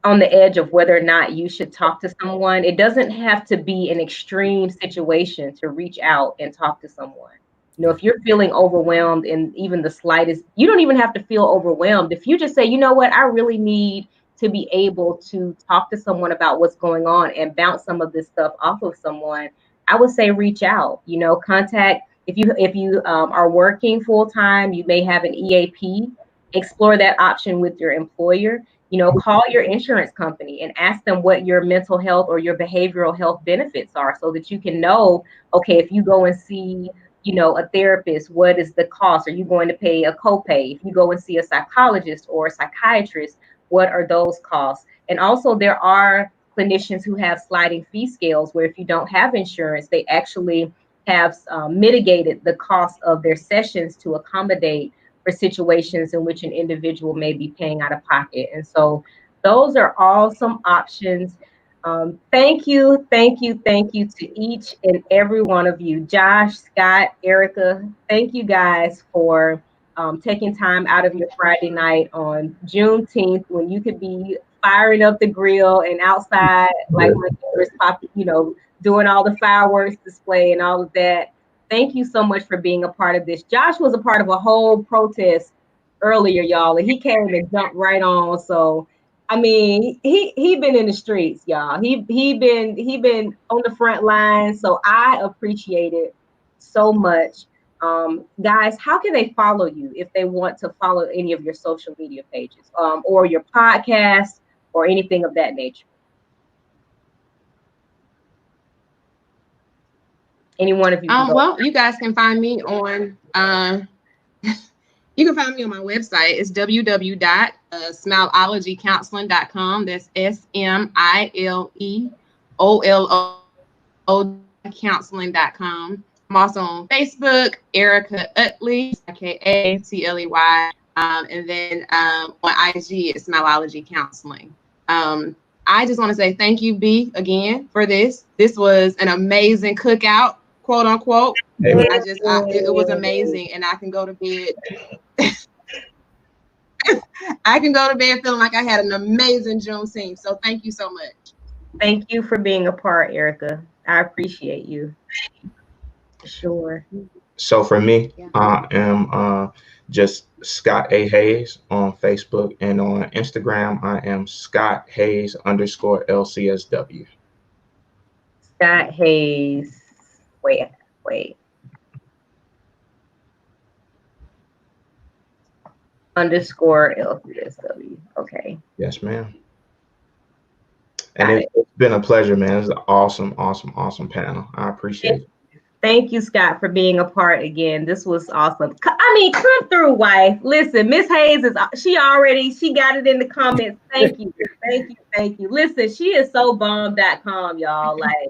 on the edge of whether or not you should talk to someone, it doesn't have to be an extreme situation to reach out and talk to someone. You know, if you're feeling overwhelmed in even the slightest, you don't even have to feel overwhelmed. If you just say, you know what, I really need to be able to talk to someone about what's going on and bounce some of this stuff off of someone, I would say reach out. You know, contact, if you are working full time, you may have an EAP, explore that option with your employer. You know, call your insurance company and ask them what your mental health or your behavioral health benefits are, so that you can know, okay, if you go and see, you know, a therapist, what is the cost? Are you going to pay a copay? If you go and see a psychologist or a psychiatrist, what are those costs? And also there are clinicians who have sliding fee scales where if you don't have insurance, they actually have mitigated the cost of their sessions to accommodate for situations in which an individual may be paying out of pocket. And so those are all some options. Thank you to each and every one of you. Josh, Scott, Erica, thank you guys for taking time out of your Friday night on Juneteenth when you could be firing up the grill and outside like my neighbors pop, you know, doing all the fireworks display and all of that. Thank you so much for being a part of this. Josh was a part of a whole protest earlier, y'all, and he came and jumped right on. So, I mean, he been in the streets, y'all. He been on the front line. So I appreciate it so much. Guys, how can they follow you if they want to follow any of your social media pages or your podcast or anything of that nature? Any one of you? Well, you guys can find me on you can find me on my website. It's www.smileologycounseling.com. That's SMILEOLO counseling.com. I'm also on Facebook, Erica Utley, Katley. And then on IG, it's Smilology Counseling. I just want to say thank you, B, again for this. This was an amazing cookout, quote unquote. It was amazing, and I can go to bed. I can go to bed feeling like I had an amazing Juneteenth. So thank you so much. Thank you for being a part, Erica. I appreciate you. Sure. So for me, I am just Scott A. Hayes on Facebook, and on Instagram, I am Scott Hayes _LCSW. Scott Hayes. Wait. _LCSW. Okay. Yes, ma'am. And it's been a pleasure, man. It's an awesome panel. I appreciate it. Thank you, Scott, for being a part again. This was awesome. I mean, come through, wife. Listen, Miss Hayes she got it in the comments. Thank you. Listen, she is so bomb.com, y'all. Like,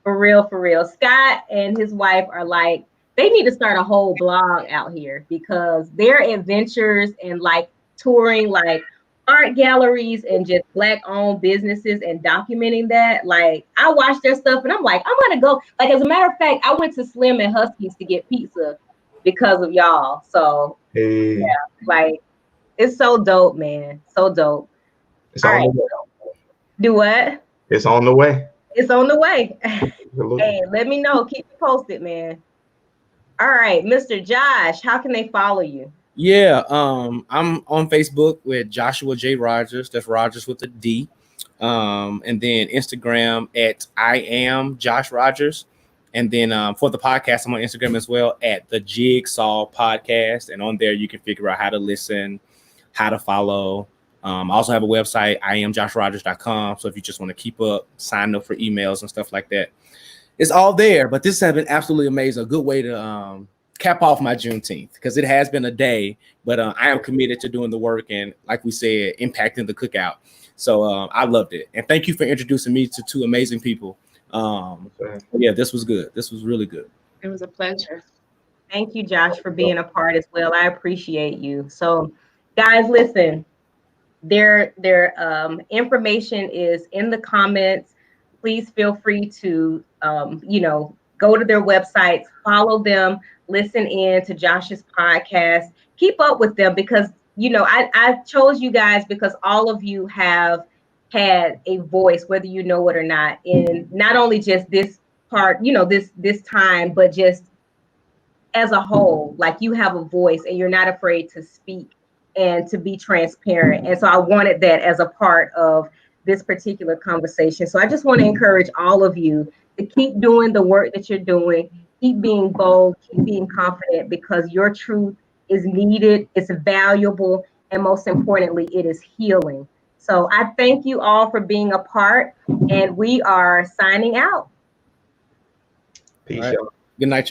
for real. Scott and his wife are like, they need to start a whole blog out here because their adventures and like touring like art galleries and just Black-owned businesses and documenting that. Like, I watch their stuff and I'm like, I'm gonna go. Like, as a matter of fact, I went to Slim and Husky's to get pizza because of y'all. So yeah, like, it's so dope, man. So dope. It's on the way. Do what? It's on the way. It's on the way. Hey, let me know. Keep me posted, man. All right, Mr. Josh, how can they follow you? Yeah, I'm on Facebook with Joshua J. Rogers. That's Rogers with a D. And then Instagram at I am Josh Rogers. And then for the podcast, I'm on Instagram as well at the Jigsaw Podcast. And on there, you can figure out how to listen, how to follow. I also have a website, IamJoshRogers.com. So if you just want to keep up, sign up for emails and stuff like that, it's all there. But this has been absolutely amazing. A good way to cap off my Juneteenth, because it has been a day, but I am committed to doing the work and, like we said, impacting the cookout. So I loved it. And thank you for introducing me to two amazing people. Yeah, this was good. This was really good. It was a pleasure. Thank you, Josh, for being a part as well. I appreciate you. So, guys, listen, their information is in the comments. Please feel free to, go to their websites, follow them, listen in to Josh's podcast, keep up with them because, I chose you guys because all of you have had a voice, whether you know it or not, in not only just this part, this time, but just as a whole. Like, you have a voice and you're not afraid to speak and to be transparent. And so I wanted that as a part of this particular conversation. So I just want to encourage all of you to keep doing the work that you're doing, keep being bold, keep being confident, because your truth is needed, it's valuable, and most importantly, it is healing. So I thank you all for being a part, and we are signing out. Peace, y'all. Good night, y'all.